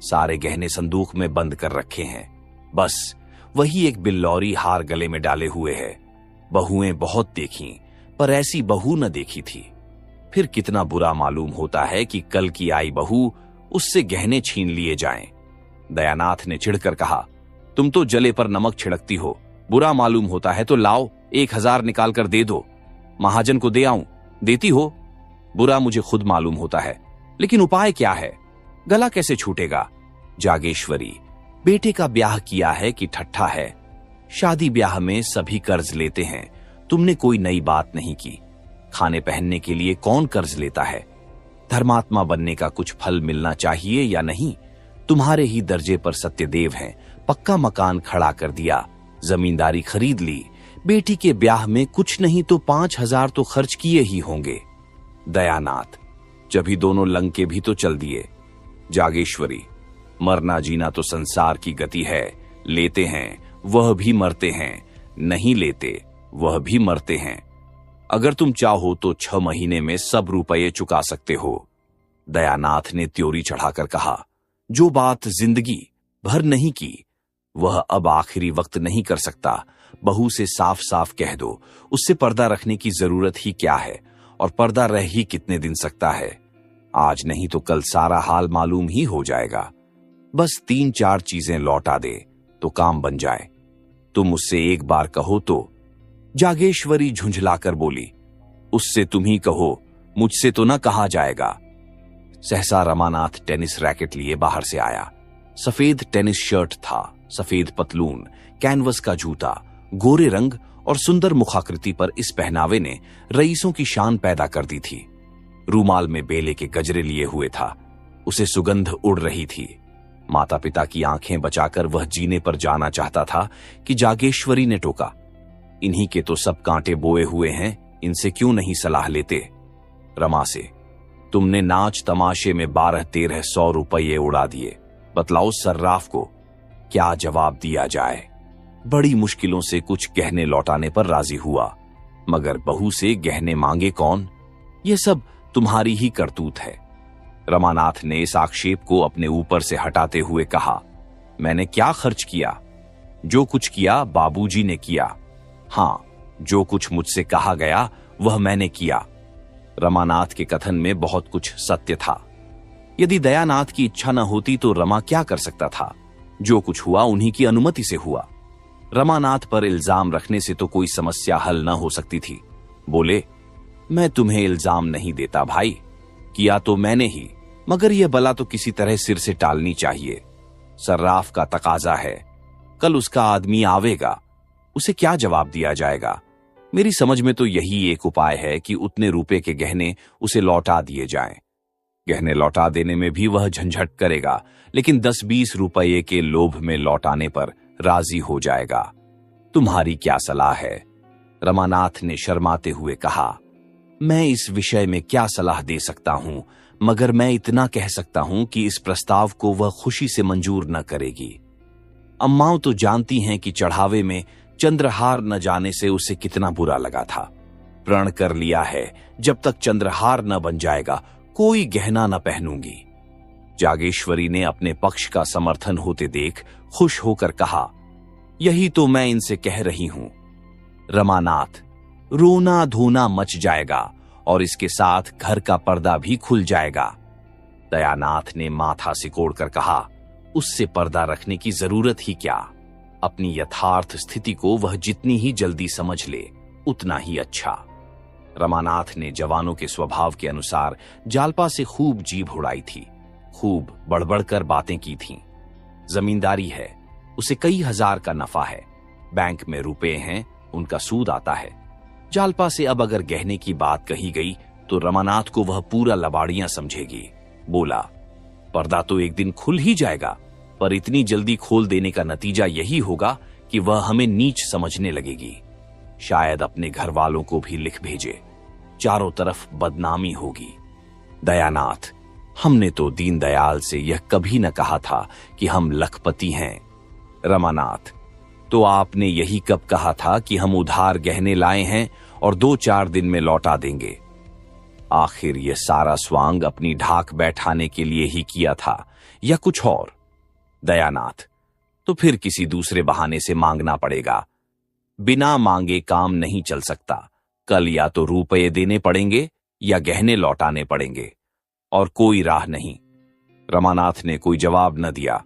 सारे गहने संदूक में बंद कर रखे हैं, बस वही एक बिल्लौरी हार गले में डाले हुए है। बहुएं बहुत देखी, पर ऐसी बहू न देखी थी। फिर कितना बुरा मालूम होता है कि कल की आई बहू उससे गहने छीन लिए जाएं। दयानाथ ने चिढ़कर कहा, तुम तो जले पर नमक छिड़कती हो। बुरा मालूम होता है तो लाओ, 1000 निकाल कर दे दो। महाजन को दे आऊं? देती हो? बुरा मुझे खुद मालूम होता है, लेकिन उपाय क्या है? गला कैसे छूटेगा? जागेश्वरी, बेटे का ब्याह किया है कि ठट्ठा है? शादी ब्याह में सभी कर्ज लेते हैं, तुमने कोई नई बात नहीं की। खाने पहनने के लिए कौन कर्ज लेता है? धर्मात्मा बनने का कुछ फल मिलना चाहिए या नहीं? तुम्हारे ही दर्जे पर सत्यदेव हैं, पक्का मकान खड़ा कर दिया, जमींदारी खरीद ली, बेटी के ब्याह में कुछ नहीं तो 5,000 तो खर्च किए ही होंगे। दयानाथ, जब ही दोनों लंके भी तो चल दिए। जागेश्वरी, मरना जीना तो संसार की गति है, लेते हैं वह भी मरते हैं, नहीं लेते वह भी मरते हैं। अगर तुम चाहो तो 6 महीने में सब रुपये चुका सकते हो। दयानाथ ने त्योरी चढ़ाकर कहा, जो बात जिंदगी भर नहीं की वह अब आखिरी वक्त नहीं कर सकता। बहू से साफ साफ कह दो, उससे पर्दा रखने की जरूरत ही क्या है, और पर्दा रह ही कितने दिन सकता है। आज नहीं तो कल सारा हाल मालूम ही हो जाएगा। बस 3-4 चीजें लौटा दे तो काम बन जाए। तुम उससे एक बार कहो तो। जागेश्वरी झुंझलाकर बोली, उससे तुम ही कहो, मुझसे तो ना कहा जाएगा। सहसा रमानाथ टेनिस रैकेट लिए बाहर से आया। सफेद टेनिस शर्ट था, सफेद पतलून, कैनवस का जूता, गोरे रंग और सुंदर मुखाकृति पर इस पहनावे ने रईसों की शान पैदा कर दी थी। रूमाल में बेले के गजरे लिए हुए था, उसे सुगंध उड़ रही थी। माता पिता की आंखें बचाकर वह जीने पर जाना चाहता था कि जागेश्वरी ने टोका, इन्हीं के तो सब कांटे बोए हुए हैं, इनसे क्यों नहीं सलाह लेते? रमा से, तुमने नाच तमाशे में 1200-1300 रुपये उड़ा दिए, बतलाओ सर्राफ को क्या जवाब दिया जाए? बड़ी मुश्किलों से कुछ गहने लौटाने पर राजी हुआ, मगर बहू से गहने मांगे कौन? ये सब तुम्हारी ही करतूत है। रमानाथ ने इस आक्षेप को अपने ऊपर से हटाते हुए कहा, मैंने क्या खर्च किया? जो कुछ किया बाबूजी ने किया। हाँ, जो कुछ मुझसे कहा गया वह मैंने किया। रमानाथ के कथन में बहुत कुछ सत्य था। यदि दयानाथ की इच्छा न होती तो रमा क्या कर सकता था? जो कुछ हुआ उन्हीं की अनुमति से हुआ। रमानाथ पर इल्जाम रखने से तो कोई समस्या हल न हो सकती थी। बोले, मैं तुम्हें इल्जाम नहीं देता भाई, किया तो मैंने ही, मगर यह बला तो किसी तरह सिर से टालनी चाहिए। सर्राफ का तकाजा है, कल उसका आदमी आवेगा, उसे क्या जवाब दिया जाएगा? मेरी समझ में तो यही एक उपाय है कि उतने रुपए के गहने उसे लौटा दिए जाएं। गहने लौटा देने में भी वह झंझट करेगा, लेकिन 10-20 रुपये के लोभ में लौटाने पर राजी हो जाएगा। तुम्हारी क्या सलाह है? रमानाथ ने शर्माते हुए कहा, मैं इस विषय में क्या सलाह दे सकता हूं, मगर मैं इतना कह सकता हूं कि इस प्रस्ताव को वह खुशी से मंजूर न करेगी। अम्माओं तो जानती हैं कि चढ़ावे में चंद्रहार न जाने से उसे कितना बुरा लगा था। प्रण कर लिया है, जब तक चंद्रहार न बन जाएगा कोई गहना न पहनूंगी। जागेश्वरी ने अपने पक्ष का समर्थन होते देख खुश होकर कहा, यही तो मैं इनसे कह रही हूं। रमानाथ, रोना धोना मच जाएगा और इसके साथ घर का पर्दा भी खुल जाएगा। दयानाथ ने माथा सिकोड़कर कहा, उससे पर्दा रखने की जरूरत ही क्या? अपनी यथार्थ स्थिति को वह जितनी ही जल्दी समझ ले उतना ही अच्छा। रमानाथ ने जवानों के स्वभाव के अनुसार जालपा से खूब जीभ उड़ाई थी, खूब बढ़-बढ़कर बातें की थीं। जमींदारी है, उसे कई हजार का नफा है, बैंक में रुपए हैं, उनका सूद आता है। जालपा से अब अगर गहने की बात कही गई तो रमानाथ को वह पूरा लबाड़ियां समझेगी। बोला, पर्दा तो एक दिन खुल ही जाएगा, पर इतनी जल्दी खोल देने का नतीजा यही होगा कि वह हमें नीच समझने लगेगी। शायद अपने घर वालों को भी लिख भेजे, चारों तरफ बदनामी होगी। दयानाथ, हमने तो दीनदयाल से यह कभी न कहा था कि हम लखपति हैं। रमानाथ, तो आपने यही कब कहा था कि हम उधार गहने लाए हैं और 2-4 दिन में लौटा देंगे? आखिर यह सारा स्वांग अपनी ढाक बैठाने के लिए ही किया था या कुछ और? दयानाथ, तो फिर किसी दूसरे बहाने से मांगना पड़ेगा। बिना मांगे काम नहीं चल सकता। कल या तो रुपये देने पड़ेंगे या गहने लौटाने पड़ेंगे, और कोई राह नहीं। रमानाथ ने कोई जवाब न दिया।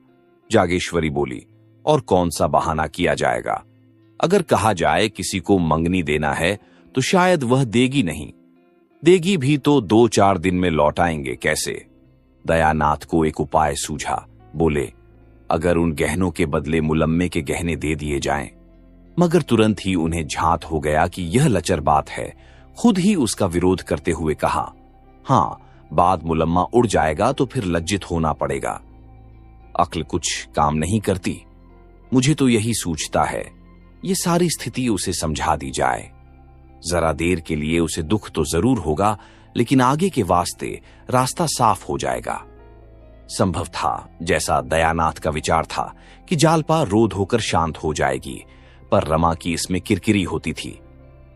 जागेश्वरी बोली, और कौन सा बहाना किया जाएगा? अगर कहा जाए किसी को मंगनी देना है तो शायद वह देगी नहीं, देगी भी तो 2-4 दिन में लौटाएंगे कैसे? दयानाथ को एक उपाय सूझा। बोले, अगर उन गहनों के बदले मुलम्मे के गहने दे दिए जाएं, मगर तुरंत ही उन्हें झांत हो गया कि यह लचर बात है, खुद ही उसका विरोध करते हुए कहा, हाँ, बाद मुलम्मा उड़ जाएगा तो फिर लज्जित होना पड़ेगा। अक्ल कुछ काम नहीं करती। मुझे तो यही सूझता है ये सारी स्थिति उसे समझा दी जाए। जरा देर के लिए उसे दुख तो जरूर होगा, लेकिन आगे के वास्ते रास्ता साफ हो जाएगा। संभव था, जैसा दयानाथ का विचार था, कि जालपा रोध होकर शांत हो जाएगी, पर रमा की इसमें किरकिरी होती थी।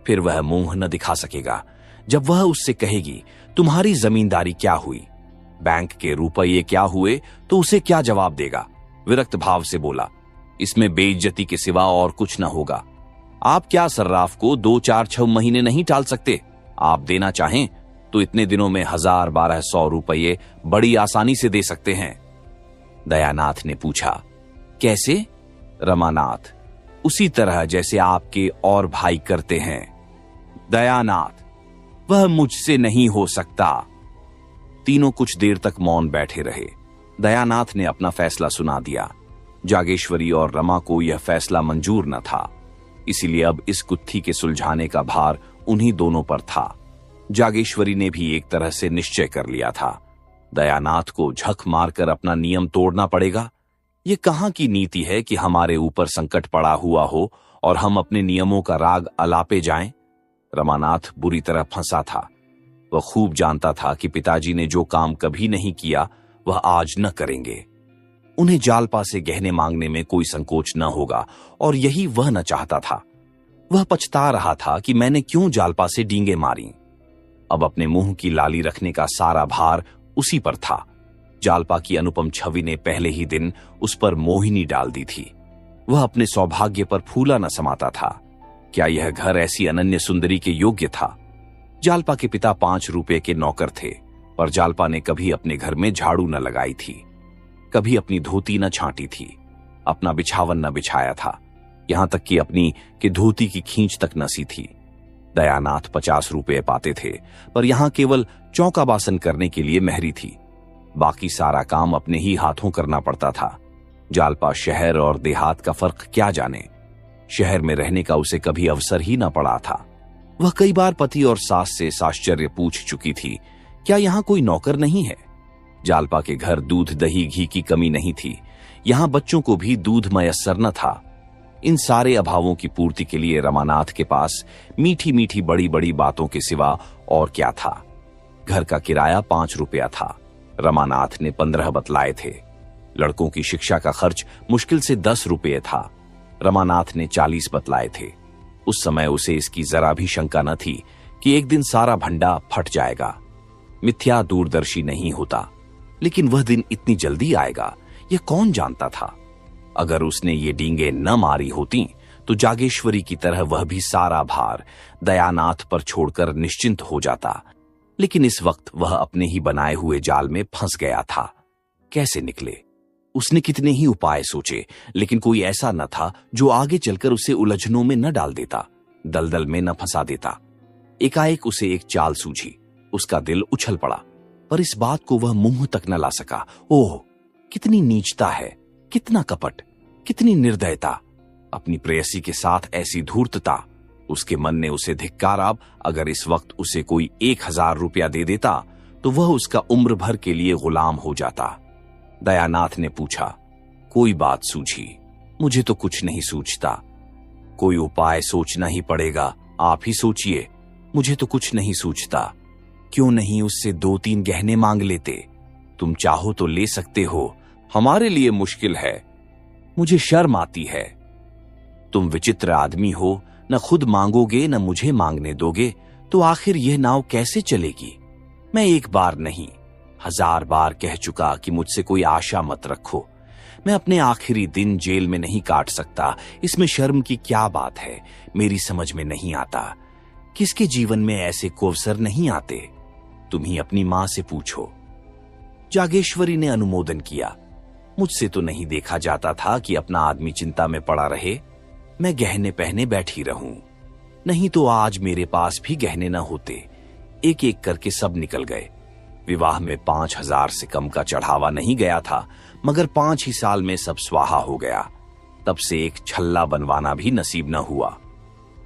फिर वह मुंह न दिखा सकेगा। जब वह उससे कहेगी, तुम्हारी जमींदारी क्या हुई, बैंक के रुपये क्या हुए, तो उसे क्या जवाब देगा? विरक्त भाव से बोला, इसमें बेइज्जती के सिवा और कुछ न होगा। आप क्या सर्राफ को 2, 4, 6 महीने नहीं टाल सकते? आप देना चाहें तो इतने दिनों में 1000, 1200 रुपये बड़ी आसानी से दे सकते हैं। दयानाथ ने पूछा, कैसे? रमानाथ, उसी तरह जैसे आपके और भाई करते हैं। दयानाथ, वह मुझसे नहीं हो सकता। तीनों कुछ देर तक मौन बैठे रहे। दयानाथ ने अपना फैसला सुना दिया। जागेश्वरी और रमा को यह फैसला मंजूर न था, इसीलिए अब इस गुत्थी के सुलझाने का भार उन्हीं दोनों पर था। जागेश्वरी ने भी एक तरह से निश्चय कर लिया था, दयानाथ को झक मारकर अपना नियम तोड़ना पड़ेगा। ये कहां की नीति है कि हमारे ऊपर संकट पड़ा हुआ हो और हम अपने नियमों का राग अलापे जाएं। रमानाथ बुरी तरह फंसा था। वह खूब जानता था कि पिताजी ने जो काम कभी नहीं किया वह आज न करेंगे। उन्हें जालपा से गहने मांगने में कोई संकोच न होगा, और यही वह न चाहता था। वह पछता रहा था कि मैंने क्यों जालपा से डींगे मारी। अब अपने मुंह की लाली रखने का सारा भार उसी पर था। जालपा की अनुपम छवि ने पहले ही दिन उस पर मोहिनी डाल दी थी। वह अपने सौभाग्य पर फूला न समाता था। क्या यह घर ऐसी अनन्य सुंदरी के योग्य था? जालपा के पिता 5 रुपए के नौकर थे, पर जालपा ने कभी अपने घर में झाड़ू न लगाई थी, कभी अपनी धोती न छांटी थी, अपना बिछावन न बिछाया था, यहां तक कि अपनी के धोती की खींच तक न सी थी। दयानाथ 50 रुपए पाते थे, पर यहां केवल चौका बासन करने के लिए महरी थी। बाकी सारा काम अपने ही हाथों करना पड़ता था। जालपा शहर और देहात का फर्क क्या जाने। शहर में रहने का उसे कभी अवसर ही न पड़ा था। वह कई बार पति और सास से साश्चर्य पूछ चुकी थी, क्या यहां कोई नौकर नहीं है? जालपा के घर दूध, दही, घी की कमी नहीं थी। यहां बच्चों को भी दूध मयस्सर न था। इन सारे अभावों की पूर्ति के लिए रमानाथ के पास मीठी मीठी बड़ी बड़ी बातों के सिवा और क्या था? घर का किराया 5 रुपया था। रमानाथ ने 15 बतलाए थे। लड़कों की शिक्षा का खर्च मुश्किल से 10 रुपये था। रमानाथ ने 40 बतलाए थे। उस समय उसे इसकी जरा भी शंका न थी कि एक दिन सारा भंडा फट जाएगा। मिथ्या दूरदर्शी नहीं होता, लेकिन वह दिन इतनी जल्दी आएगा यह कौन जानता था। अगर उसने ये डींगे न मारी होती तो जागेश्वरी की तरह वह भी सारा भार दयानाथ पर छोड़कर निश्चिंत हो जाता। लेकिन इस वक्त वह अपने ही बनाए हुए जाल में फंस गया था। कैसे निकले? उसने कितने ही उपाय सोचे, लेकिन कोई ऐसा न था जो आगे चलकर उसे उलझनों में न डाल देता, दलदल में न फंसा देता। एकाएक उसे एक चाल सूझी। उसका दिल उछल पड़ा, पर इस बात को वह मुंह तक न ला सका। ओह, कितनी नीचता है, कितना कपट, कितनी निर्दयता! अपनी प्रेयसी के साथ ऐसी धूर्तता! उसके मन ने उसे धिक्कारा। अगर इस वक्त उसे कोई 1000 रुपया दे देता तो वह उसका उम्र भर के लिए गुलाम हो जाता। दयानाथ ने पूछा, कोई बात सूझी? मुझे तो कुछ नहीं सूझता। कोई उपाय सोचना ही पड़ेगा, आप ही सोचिए। मुझे तो कुछ नहीं सूझता। क्यों नहीं उससे 2-3 गहने मांग लेते? तुम चाहो तो ले सकते हो, हमारे लिए मुश्किल है। मुझे शर्म आती है। तुम विचित्र आदमी हो, न खुद मांगोगे न मुझे मांगने दोगे, तो आखिर यह नाव कैसे चलेगी? मैं एक बार नहीं 1000 बार कह चुका कि मुझसे कोई आशा मत रखो। मैं अपने आखिरी दिन जेल में नहीं काट सकता। इसमें शर्म की क्या बात है? मेरी समझ में नहीं आता। किसके जीवन में ऐसे कोवसर नहीं आते? तुम ही अपनी मां से पूछो। जागेश्वरी ने अनुमोदन किया। मुझसे तो नहीं देखा जाता था कि अपना आदमी चिंता में पड़ा रहे। मैं गहने पहने बैठी रहूं, नहीं तो आज मेरे पास भी गहने न होते। एक एक करके सब निकल गए। विवाह में 5000 से कम का चढ़ावा नहीं गया था, मगर 5 ही साल में सब स्वाहा हो गया। तब से एक छल्ला बनवाना भी नसीब न हुआ।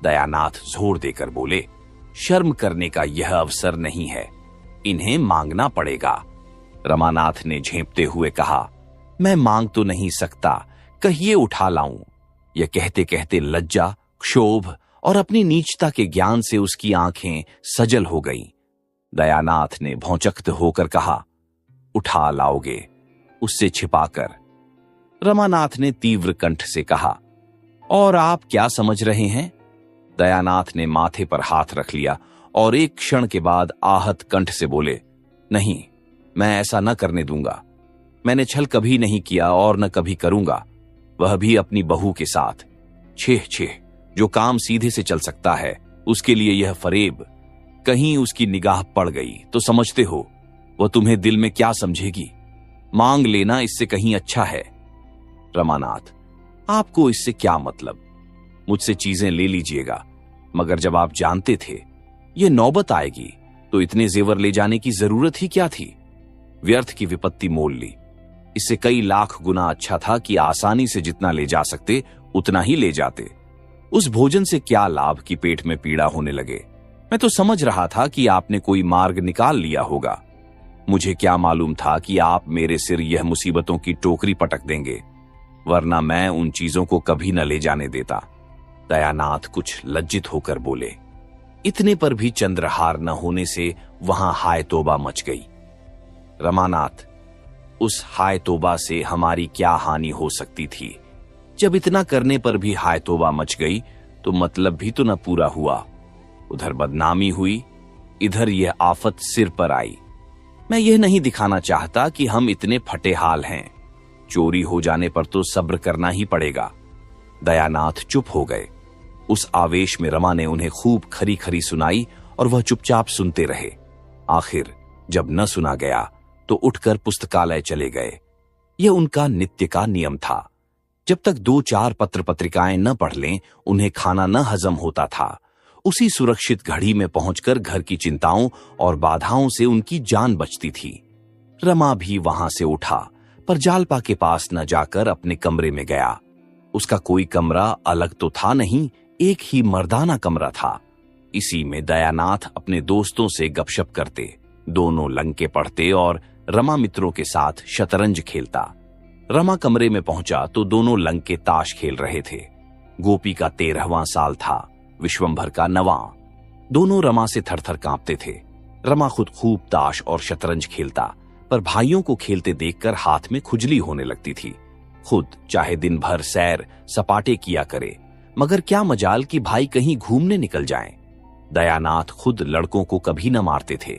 दयानाथ जोर देकर बोले, शर्म करने का यह अवसर नहीं है, इन्हें मांगना पड़ेगा। रमानाथ ने झेंपते हुए कहा, मैं मांग तो नहीं सकता, कहिए उठा लाऊं। यह कहते कहते लज्जा, क्षोभ और अपनी नीचता के ज्ञान से उसकी आंखें सजल हो गईं। दयानाथ ने भौचक्त होकर कहा, उठा लाओगे, उससे छिपाकर। रमानाथ ने तीव्र कंठ से कहा, और आप क्या समझ रहे हैं? दयानाथ ने माथे पर हाथ रख लिया और एक क्षण के बाद आहत कंठ से बोले, नहीं, मैं ऐसा न करने दूंगा। मैंने छल कभी नहीं किया और न कभी करूंगा, वह भी अपनी बहू के साथ। छेह छेह, जो काम सीधे से चल सकता है उसके लिए यह फरेब। कहीं उसकी निगाह पड़ गई तो समझते हो वह तुम्हें दिल में क्या समझेगी? मांग लेना इससे कहीं अच्छा है। रमानाथ, आपको इससे क्या मतलब? मुझसे चीजें ले लीजिएगा, मगर जब आप जानते थे ये नौबत आएगी तो इतने जेवर ले जाने की जरूरत ही क्या थी? व्यर्थ की विपत्ति मोल ली। इससे कई लाख गुना अच्छा था कि आसानी से जितना ले जा सकते उतना ही ले जाते। उस भोजन से क्या लाभ कि पेट में पीड़ा होने लगे। मैं तो समझ रहा था कि आपने कोई मार्ग निकाल लिया होगा। मुझे क्या मालूम था कि आप मेरे सिर यह मुसीबतों की टोकरी पटक देंगे, वरना मैं उन चीजों को कभी न ले जाने देता। दयानाथ कुछ लज्जित होकर बोले। इतने पर भी चंद्रहार न होने से वहां हाय तोबा मच गई। रमानाथ, उस हाय तोबा से हमारी क्या हानि हो सकती थी? जब इतना करने पर भी हाय तोबा मच गई तो मतलब भी तो न पूरा हुआ। उधर बदनामी हुई, इधर यह आफत सिर पर आई। मैं यह नहीं दिखाना चाहता कि हम इतने फटे हाल हैं। चोरी हो जाने पर तो सब्र करना ही पड़ेगा। दयानाथ चुप हो गए। उस आवेश में रमा ने उन्हें खूब खरी खरी सुनाई और वह चुपचाप सुनते रहे। आखिर जब न सुना गया तो उठकर पुस्तकालय चले गए। यह उनका नित्य का नियम था। जब तक 2-4 पत्र पत्रिकाएं न पढ़ लें उन्हें खाना न हजम होता था। उसी सुरक्षित घड़ी में पहुंचकर घर की चिंताओं और बाधाओं से उनकी जान बचती थी। रमा भी वहां से उठा, पर जालपा के पास न जाकर अपने कमरे में गया। उसका कोई कमरा अलग तो था नहीं, एक ही मर्दाना कमरा था। इसी में दयानाथ अपने दोस्तों से गपशप करते, दोनों लंके पढ़ते और रमा मित्रों के साथ शतरंज खेलता। रमा कमरे में पहुंचा तो दोनों लंके ताश खेल रहे थे। गोपी का 13वां साल था, विश्वंभर का 9वां। दोनों रमा से थरथर कांपते थे। रमा खुद खूब ताश और शतरंज खेलता, पर भाइयों को खेलते देखकर हाथ में खुजली होने लगती थी। खुद चाहे दिन भर सैर सपाटे किया करे, मगर क्या मजाल कि भाई कहीं घूमने निकल जाएं। दयानाथ खुद लड़कों को कभी न मारते थे।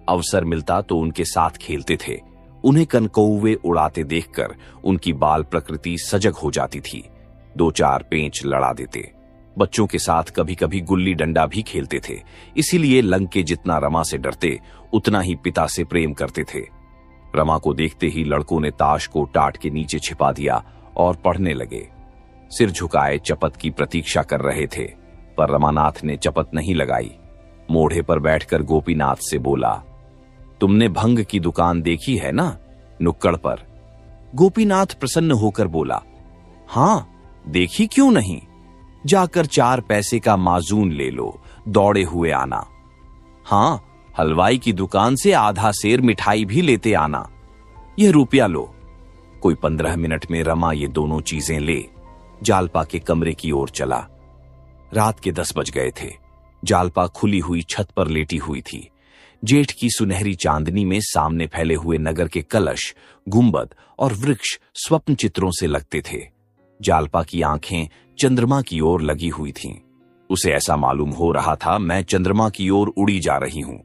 अवसर मिलता तो उनके साथ खेलते थे। उन्हें कनकौवे उड़ाते देखकर उनकी बाल प्रकृति सजग हो जाती थी। 2-4 पेंच लड़ा देते। बच्चों के साथ कभी कभी गुल्ली डंडा भी खेलते थे। इसीलिए लंके जितना रमा से डरते उतना ही पिता से प्रेम करते थे। रमा को देखते ही लड़कों ने ताश को टाट के नीचे छिपा दिया और पढ़ने लगे। सिर झुकाए चपत की प्रतीक्षा कर रहे थे, पर रमानाथ ने चपत नहीं लगाई। मोढ़े पर बैठकर गोपीनाथ से बोला, तुमने भंग की दुकान देखी है ना, नुक्कड़ पर? गोपीनाथ प्रसन्न होकर बोला, हां, देखी क्यों नहीं। जाकर 4 पैसे का माजून ले लो, दौड़े हुए आना। हां, हलवाई की दुकान से आधा सेर मिठाई भी लेते आना। यह रुपया लो। कोई 15 मिनट में रमा ये दोनों चीजें ले जालपा के कमरे की ओर चला। रात के 10 बज गए थे। जालपा खुली हुई छत पर लेटी हुई थी। जेठ की सुनहरी चांदनी में सामने फैले हुए नगर के कलश, गुंबद और वृक्ष स्वप्न चित्रों से लगते थे। जालपा की आंखें चंद्रमा की ओर लगी हुई थीं। उसे ऐसा मालूम हो रहा था मैं चंद्रमा की ओर उड़ी जा रही हूं।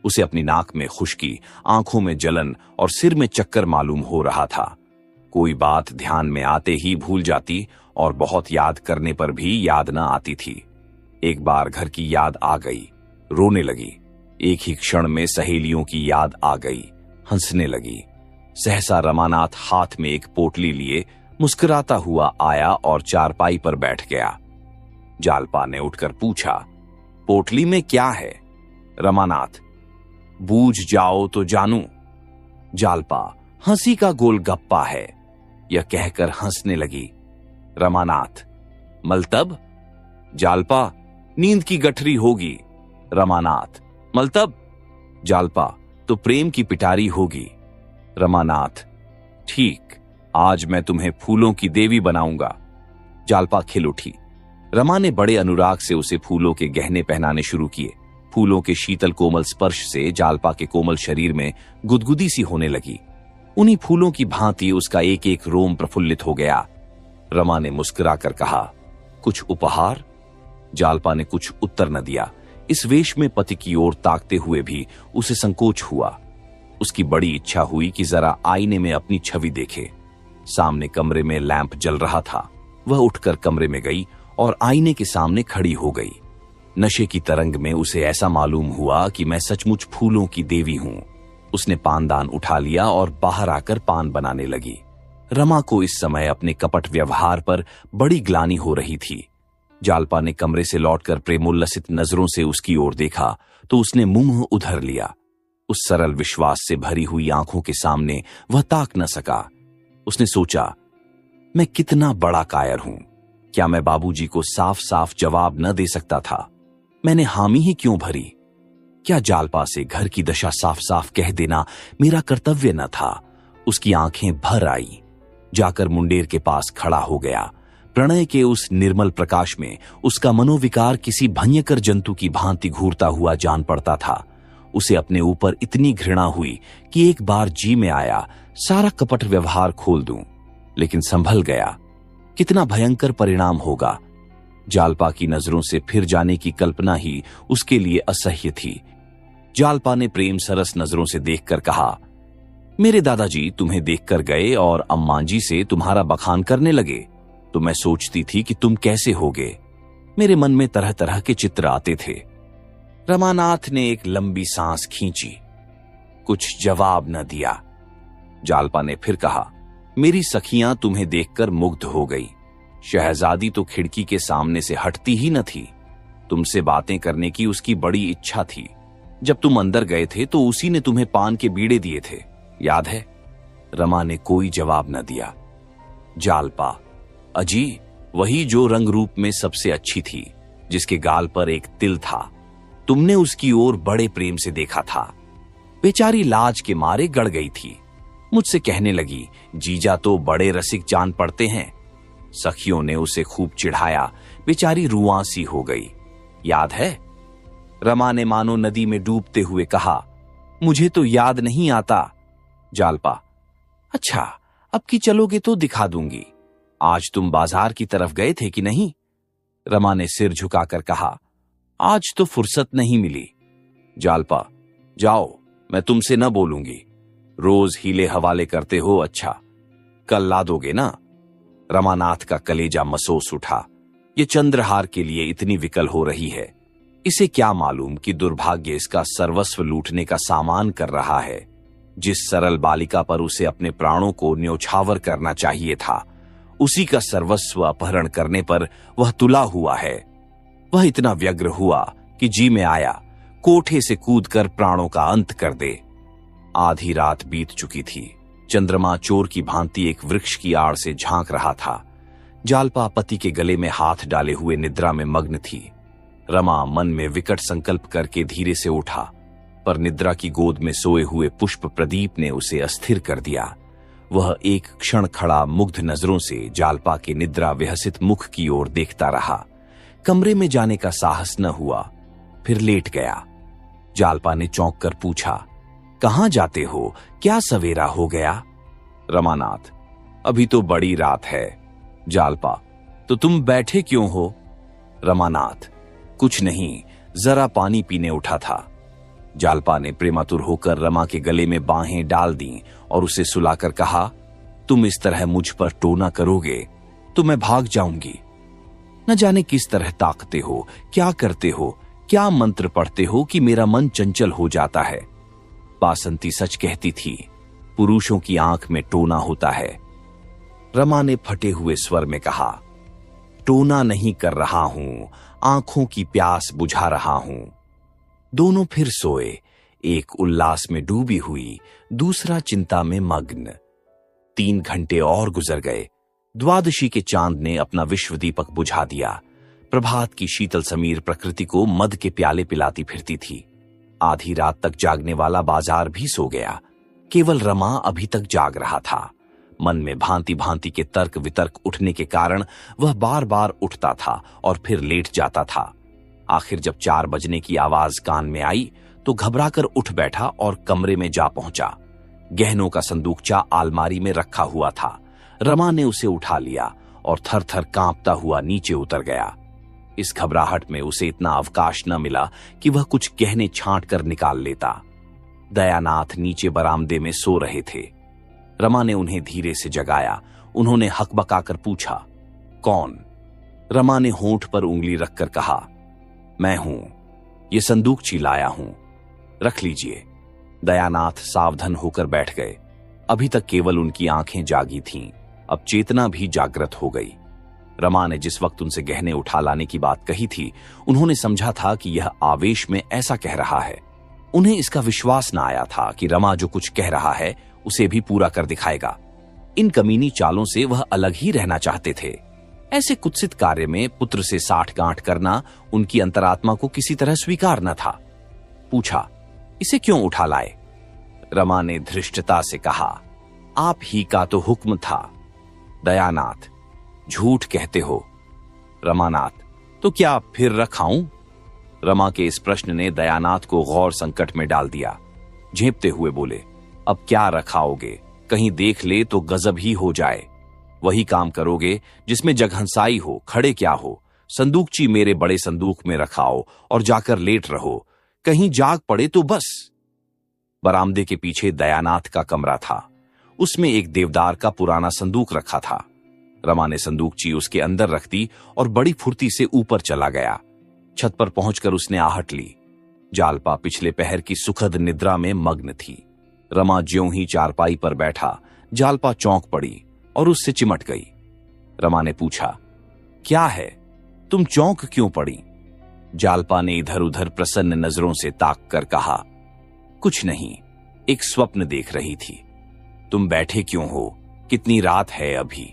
उसे अपनी नाक में खुश्की, आंखों में जलन और सिर में चक्कर मालूम हो रहा था। कोई बात ध्यान में आते ही भूल जाती और बहुत याद करने पर भी याद न आती थी। एक बार घर की याद आ गई, रोने लगी। एक ही क्षण में सहेलियों की याद आ गई, हंसने लगी। सहसा रमानाथ हाथ में एक पोटली लिए मुस्कुराता हुआ आया और चारपाई पर बैठ गया। जालपा ने उठकर पूछा, पोटली में क्या है? रमानाथ, बूझ जाओ तो जानू। जालपा, हंसी का गोलगप्पा है। यह कहकर हंसने लगी। रमानाथ, मलतब? जालपा, नींद की गठरी होगी। रमानाथ, मतलब? जालपा, तो प्रेम की पिटारी होगी। रमानाथ, ठीक, आज मैं तुम्हें फूलों की देवी बनाऊंगा। जालपा खिल उठी। रमा ने बड़े अनुराग से उसे फूलों के गहने पहनाने शुरू किए। फूलों के शीतल कोमल स्पर्श से जालपा के कोमल शरीर में गुदगुदी सी होने लगी। उन्हीं फूलों की भांति उसका एक एक रोम प्रफुल्लित हो गया। रमा ने मुस्कुराकर कहा, कुछ उपहार? जालपा ने कुछ उत्तर न दिया। इस वेश में पति की ओर ताकते हुए भी उसे संकोच हुआ। उसकी बड़ी इच्छा हुई कि जरा आईने में अपनी छवि देखे। सामने कमरे में लैंप जल रहा था। वह उठकर कमरे में गई और आईने के सामने खड़ी हो गई। नशे की तरंग में उसे ऐसा मालूम हुआ कि मैं सचमुच फूलों की देवी हूं। उसने पानदान उठा लिया और बाहर आकर पान बनाने लगी। रमा को इस समय अपने कपट व्यवहार पर बड़ी ग्लानि हो रही थी। जालपा ने कमरे से लौटकर प्रेमोल्लसित नजरों से उसकी ओर देखा तो उसने मुंह उधर लिया। उस सरल विश्वास से भरी हुई आंखों के सामने वह ताक न सका। उसने सोचा, मैं कितना बड़ा कायर हूं। क्या मैं बाबूजी को साफ साफ जवाब न दे सकता था? मैंने हामी ही क्यों भरी? क्या जालपा से घर की दशा साफ साफ कह देना मेरा कर्तव्य न था? उसकी आंखें भर आई। जाकर मुंडेर के पास खड़ा हो गया। प्रणय के उस निर्मल प्रकाश में उसका मनोविकार किसी भयंकर जंतु की भांति घूरता हुआ जान पड़ता था। उसे अपने ऊपर इतनी घृणा हुई कि एक बार जी में आया सारा कपट व्यवहार खोल दूं, लेकिन संभल गया। कितना भयंकर परिणाम होगा। जालपा की नजरों से फिर जाने की कल्पना ही उसके लिए असह्य थी। जालपा ने प्रेम सरस नजरों से देखकर कहा, मेरे दादाजी तुम्हें देखकर गए और अम्माजी से तुम्हारा बखान करने लगे, तो मैं सोचती थी कि तुम कैसे होगे। मेरे मन में तरह तरह के चित्र आते थे। रमानाथ ने एक लंबी सांस खींची, कुछ जवाब न दिया। जालपा ने फिर कहा, मेरी सखियां तुम्हें देखकर मुग्ध हो गई। शहजादी तो खिड़की के सामने से हटती ही न थी। तुमसे बातें करने की उसकी बड़ी इच्छा थी। जब तुम अंदर गए थे तो उसी ने तुम्हें पान के बीड़े दिए थे, याद है? रमा ने कोई जवाब न दिया। जालपा, अजी, वही जो रंग रूप में सबसे अच्छी थी, जिसके गाल पर एक तिल था। तुमने उसकी ओर बड़े प्रेम से देखा था। बेचारी लाज के मारे गड़ गई थी। मुझसे कहने लगी, जीजा तो बड़े रसिक जान पड़ते हैं। सखियों ने उसे खूब चिढ़ाया। बेचारी रुआंसी हो गई, याद है? रमा ने मानो नदी में डूबते हुए कहा, मुझे तो याद नहीं आता। जालपा, अच्छा, अब की चलोगे तो दिखा दूंगी। आज तुम बाजार की तरफ गए थे कि नहीं? रमा ने सिर झुकाकर कहा, आज तो फुर्सत नहीं मिली। जालपा, जाओ, मैं तुमसे न बोलूंगी। रोज हीले हवाले करते हो। अच्छा, कल ला दोगे ना? रमानाथ का कलेजा मसोस उठा। ये चंद्रहार के लिए इतनी विकल हो रही है। इसे क्या मालूम कि दुर्भाग्य इसका सर्वस्व लूटने का सामान कर रहा है। जिस सरल बालिका पर उसे अपने प्राणों को न्योछावर करना चाहिए था, उसी का सर्वस्व अपहरण करने पर वह तुला हुआ है। वह इतना व्यग्र हुआ कि जी में आया कोठे से कूदकर प्राणों का अंत कर दे। आधी रात बीत चुकी थी। चंद्रमा चोर की भांति एक वृक्ष की आड़ से झांक रहा था। जालपा पति के गले में हाथ डाले हुए निद्रा में मग्न थी। रमा मन में विकट संकल्प करके धीरे से उठा, पर निद्रा की गोद में सोए हुए पुष्प प्रदीप ने उसे अस्थिर कर दिया। वह एक क्षण खड़ा मुग्ध नजरों से जालपा के निद्रा विहसित मुख की ओर देखता रहा। कमरे में जाने का साहस न हुआ, फिर लेट गया। जालपा ने चौंक कर पूछा, कहां जाते हो? क्या सवेरा हो गया? रमानाथ, अभी तो बड़ी रात है। जालपा, तो तुम बैठे क्यों हो? रमानाथ, कुछ नहीं, जरा पानी पीने उठा था। जालपा ने प्रेमातुर होकर रमा के गले में बाहें डाल दी और उसे सुलाकर कहा, तुम इस तरह मुझ पर टोना करोगे तो मैं भाग जाऊंगी। न जाने किस तरह ताकते हो, क्या करते हो, क्या मंत्र पढ़ते हो कि मेरा मन चंचल हो जाता है। बासंती सच कहती थी, पुरुषों की आंख में टोना होता है। रमा ने फटे हुए स्वर में कहा, टोना नहीं कर रहा हूं, आंखों की प्यास बुझा रहा हूं। दोनों फिर सोए, एक उल्लास में डूबी हुई, दूसरा चिंता में मग्न। 3 घंटे और गुजर गए। द्वादशी के चांद ने अपना विश्व दीपक बुझा दिया। प्रभात की शीतल समीर प्रकृति को मद के प्याले पिलाती फिरती थी। आधी रात तक जागने वाला बाजार भी सो गया। केवल रमा अभी तक जाग रहा था। मन में भांति भांति के तर्क वितर्क उठने के कारण वह बार बार उठता था और फिर लेट जाता था। आखिर जब 4 बजने की आवाज कान में आई तो घबराकर उठ बैठा और कमरे में जा पहुंचा। गहनों का संदूकचा अलमारी में रखा हुआ था। रमा ने उसे उठा लिया और थर थर कांपता हुआ नीचे उतर गया। इस घबराहट में उसे इतना अवकाश न मिला कि वह कुछ गहने छांट कर निकाल लेता। दयानाथ नीचे बरामदे में सो रहे थे। रमा ने उन्हें धीरे से जगाया। उन्होंने हकबकाकर पूछा, कौन? रमा ने होंठ पर उंगली रखकर कहा, मैं हूं, ये संदूकची लाया हूं, रख लीजिए। दयानाथ सावधान होकर बैठ गए। अभी तक केवल उनकी आंखें जागी थीं, अब चेतना भी जागृत हो गई। रमा ने जिस वक्त उनसे गहने उठा लाने की बात कही थी, उन्होंने समझा था कि यह आवेश में ऐसा कह रहा है। उन्हें इसका विश्वास न आया था कि रमा जो कुछ कह रहा है उसे भी पूरा कर दिखाएगा। इन कमीनी चालों से वह अलग ही रहना चाहते थे। ऐसे कुत्सित कार्य में पुत्र से साठगांठ करना उनकी अंतरात्मा को किसी तरह स्वीकार न था। पूछा, इसे क्यों उठा लाए? रमा ने धृष्टता से कहा, आप ही का तो हुक्म था। दयानाथ, झूठ कहते हो। रमानाथ, तो क्या फिर रखाऊं? रमा के इस प्रश्न ने दयानाथ को गौर संकट में डाल दिया। झेपते हुए बोले, अब क्या रखाओगे? कहीं देख ले तो गजब ही हो जाए। वही काम करोगे जिसमें जगहंसाई हो, खड़े क्या हो। संदूकची मेरे बड़े संदूक में रखाओ और जाकर लेट रहो। कहीं जाग पड़े तो बस। बरामदे के पीछे दयानाथ का कमरा था। उसमें एक देवदार का पुराना संदूक रखा था। रमा ने संदूकची उसके अंदर रख दी और बड़ी फुर्ती से ऊपर चला गया। छत पर पहुंचकर उसने आहट ली। जालपा पिछले पहर की सुखद निद्रा में मग्न थी। रमा ज्यों ही चारपाई पर बैठा, जालपा चौंक पड़ी और उससे चिमट गई। रमा ने पूछा, क्या है, तुम चौंक क्यों पड़ी? जालपा ने इधर उधर प्रसन्न नजरों से ताक कर कहा, कुछ नहीं, एक स्वप्न देख रही थी। तुम बैठे क्यों हो? कितनी रात है अभी?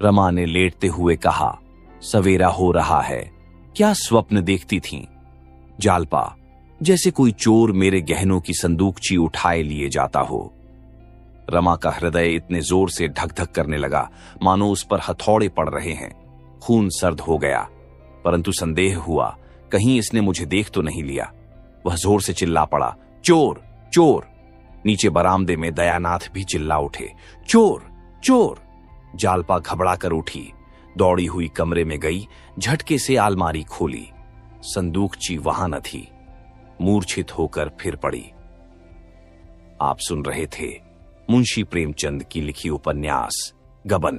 रमा ने लेटते हुए कहा, सवेरा हो रहा है, क्या स्वप्न देखती थीं? जालपा, जैसे कोई चोर मेरे गहनों की संदूकची उठाए लिए जाता हो। रमा का हृदय इतने जोर से धक धक करने लगा मानो उस पर हथौड़े पड़ रहे हैं। खून सर्द हो गया, परंतु संदेह हुआ कहीं इसने मुझे देख तो नहीं लिया। वह जोर से चिल्ला पड़ा, चोर चोर। नीचे बरामदे में दयानाथ भी चिल्ला उठे, चोर चोर। जालपा घबरा कर उठी, दौड़ी हुई कमरे में गई, झटके से अलमारी खोली। संदूकची वहां न थी। मूर्छित होकर फिर पड़ी। आप सुन रहे थे मुंशी प्रेमचंद की लिखी उपन्यास गबन।